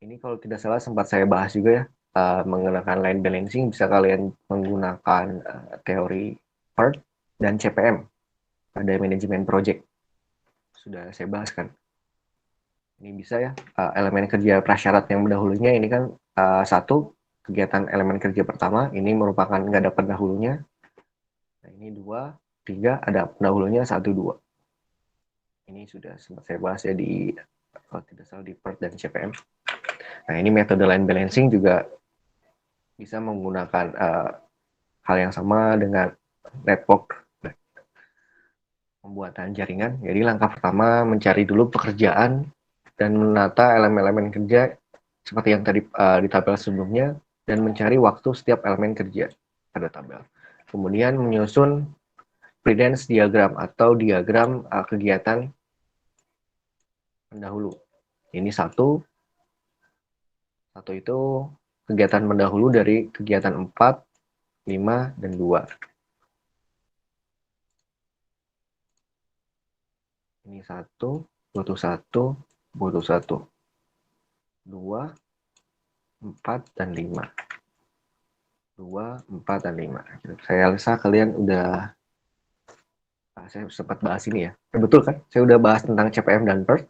Ini kalau tidak salah sempat saya bahas juga ya, mengenakan line balancing bisa kalian menggunakan teori PERT dan CPM pada manajemen project. Sudah saya bahas kan. Ini bisa ya, elemen kerja prasyarat yang mendahulunya ini kan satu, kegiatan elemen kerja pertama, ini merupakan nggak ada pendahulunya. Nah, ini 2, 3, ada pendahulunya 1, 2. Ini sudah sempat saya bahas ya kalau tidak salah di PERT dan CPM. Nah, ini metode line balancing juga bisa menggunakan hal yang sama dengan network pembuatan jaringan. Jadi langkah pertama mencari dulu pekerjaan dan menata elemen-elemen kerja seperti yang tadi di tabel sebelumnya dan mencari waktu setiap elemen kerja pada tabel. Kemudian menyusun precedence diagram atau diagram kegiatan pendahulu. Ini satu itu kegiatan pendahulu dari kegiatan 4, 5, dan 2. Ini 1, butuh 1, butuh 1. 2, 4, dan 5. 2, 4, dan 5. Saya rasa kalian udah, saya sempat bahas ini ya. Betul kan? Saya udah bahas tentang CPM dan PERT.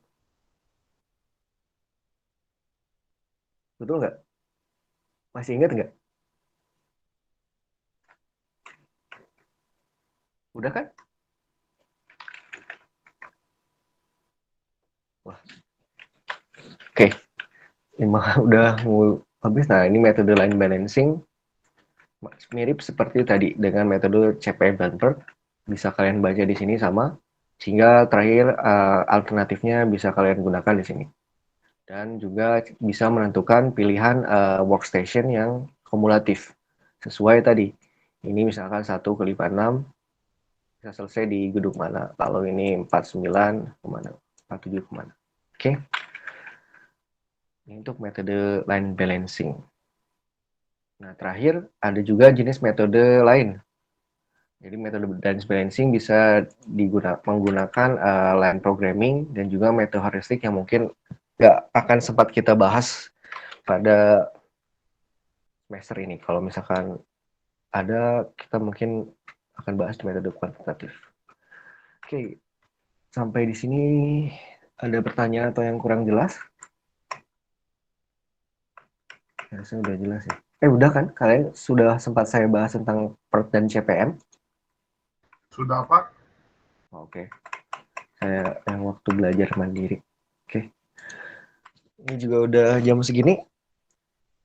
Betul nggak? Masih ingat nggak? Udah kan? Wah, oke. Emang udah mau habis. Nah, ini metode line balancing mirip seperti tadi dengan metode CPM Blanford. Bisa kalian baca di sini sama. Sehingga terakhir alternatifnya bisa kalian gunakan di sini. Dan juga bisa menentukan pilihan workstation yang kumulatif. Sesuai tadi. Ini misalkan 1/56 bisa selesai di gedung mana. Kalau ini 49 kemana, 47 kemana. Oke. Ini untuk metode line balancing. Nah, terakhir ada juga jenis metode lain. Jadi metode line balancing bisa menggunakan line programming dan juga metode heuristik yang mungkin nggak akan sempat kita bahas pada semester ini. Kalau misalkan ada, kita mungkin akan bahas di metode kuantitatif. Oke, sampai di sini ada pertanyaan atau yang kurang jelas? Harusnya udah jelas ya. Udah kan? Kalian sudah sempat saya bahas tentang PERT dan CPM?
Sudah, Pak.
Oke. Saya yang waktu belajar mandiri. Oke. Ini juga udah jam segini.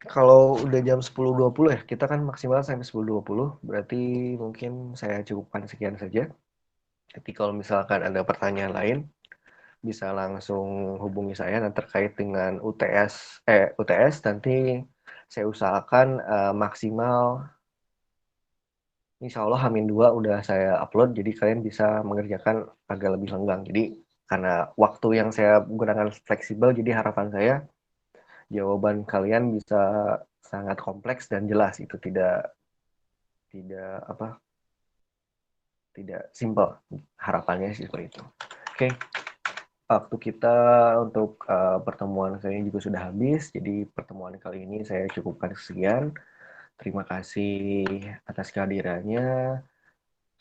Kalau udah jam 10.20 ya, kita kan maksimal sampai 10.20. Berarti mungkin saya cukupkan sekian saja. Jadi kalau misalkan ada pertanyaan lain, bisa langsung hubungi saya terkait dengan UTS nanti saya usahakan maksimal insya Allah H-2 udah saya upload, jadi kalian bisa mengerjakan agak lebih lenggang. Jadi karena waktu yang saya gunakan fleksibel, jadi harapan saya jawaban kalian bisa sangat kompleks dan jelas, itu tidak simpel. Harapannya sih seperti itu. Oke. Waktu kita untuk pertemuan kali ini juga sudah habis, jadi pertemuan kali ini saya cukupkan sekian. Terima kasih atas kehadirannya.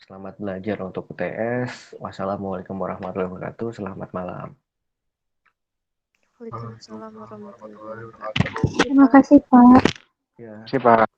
Selamat belajar untuk UTS. Wassalamualaikum warahmatullahi wabarakatuh. Selamat malam.
Waalaikumsalam warahmatullahi
Warahmatullahi
wabarakatuh.
wabarakatuh.
Terima kasih, Pak.
Ya.
Sip, Pak.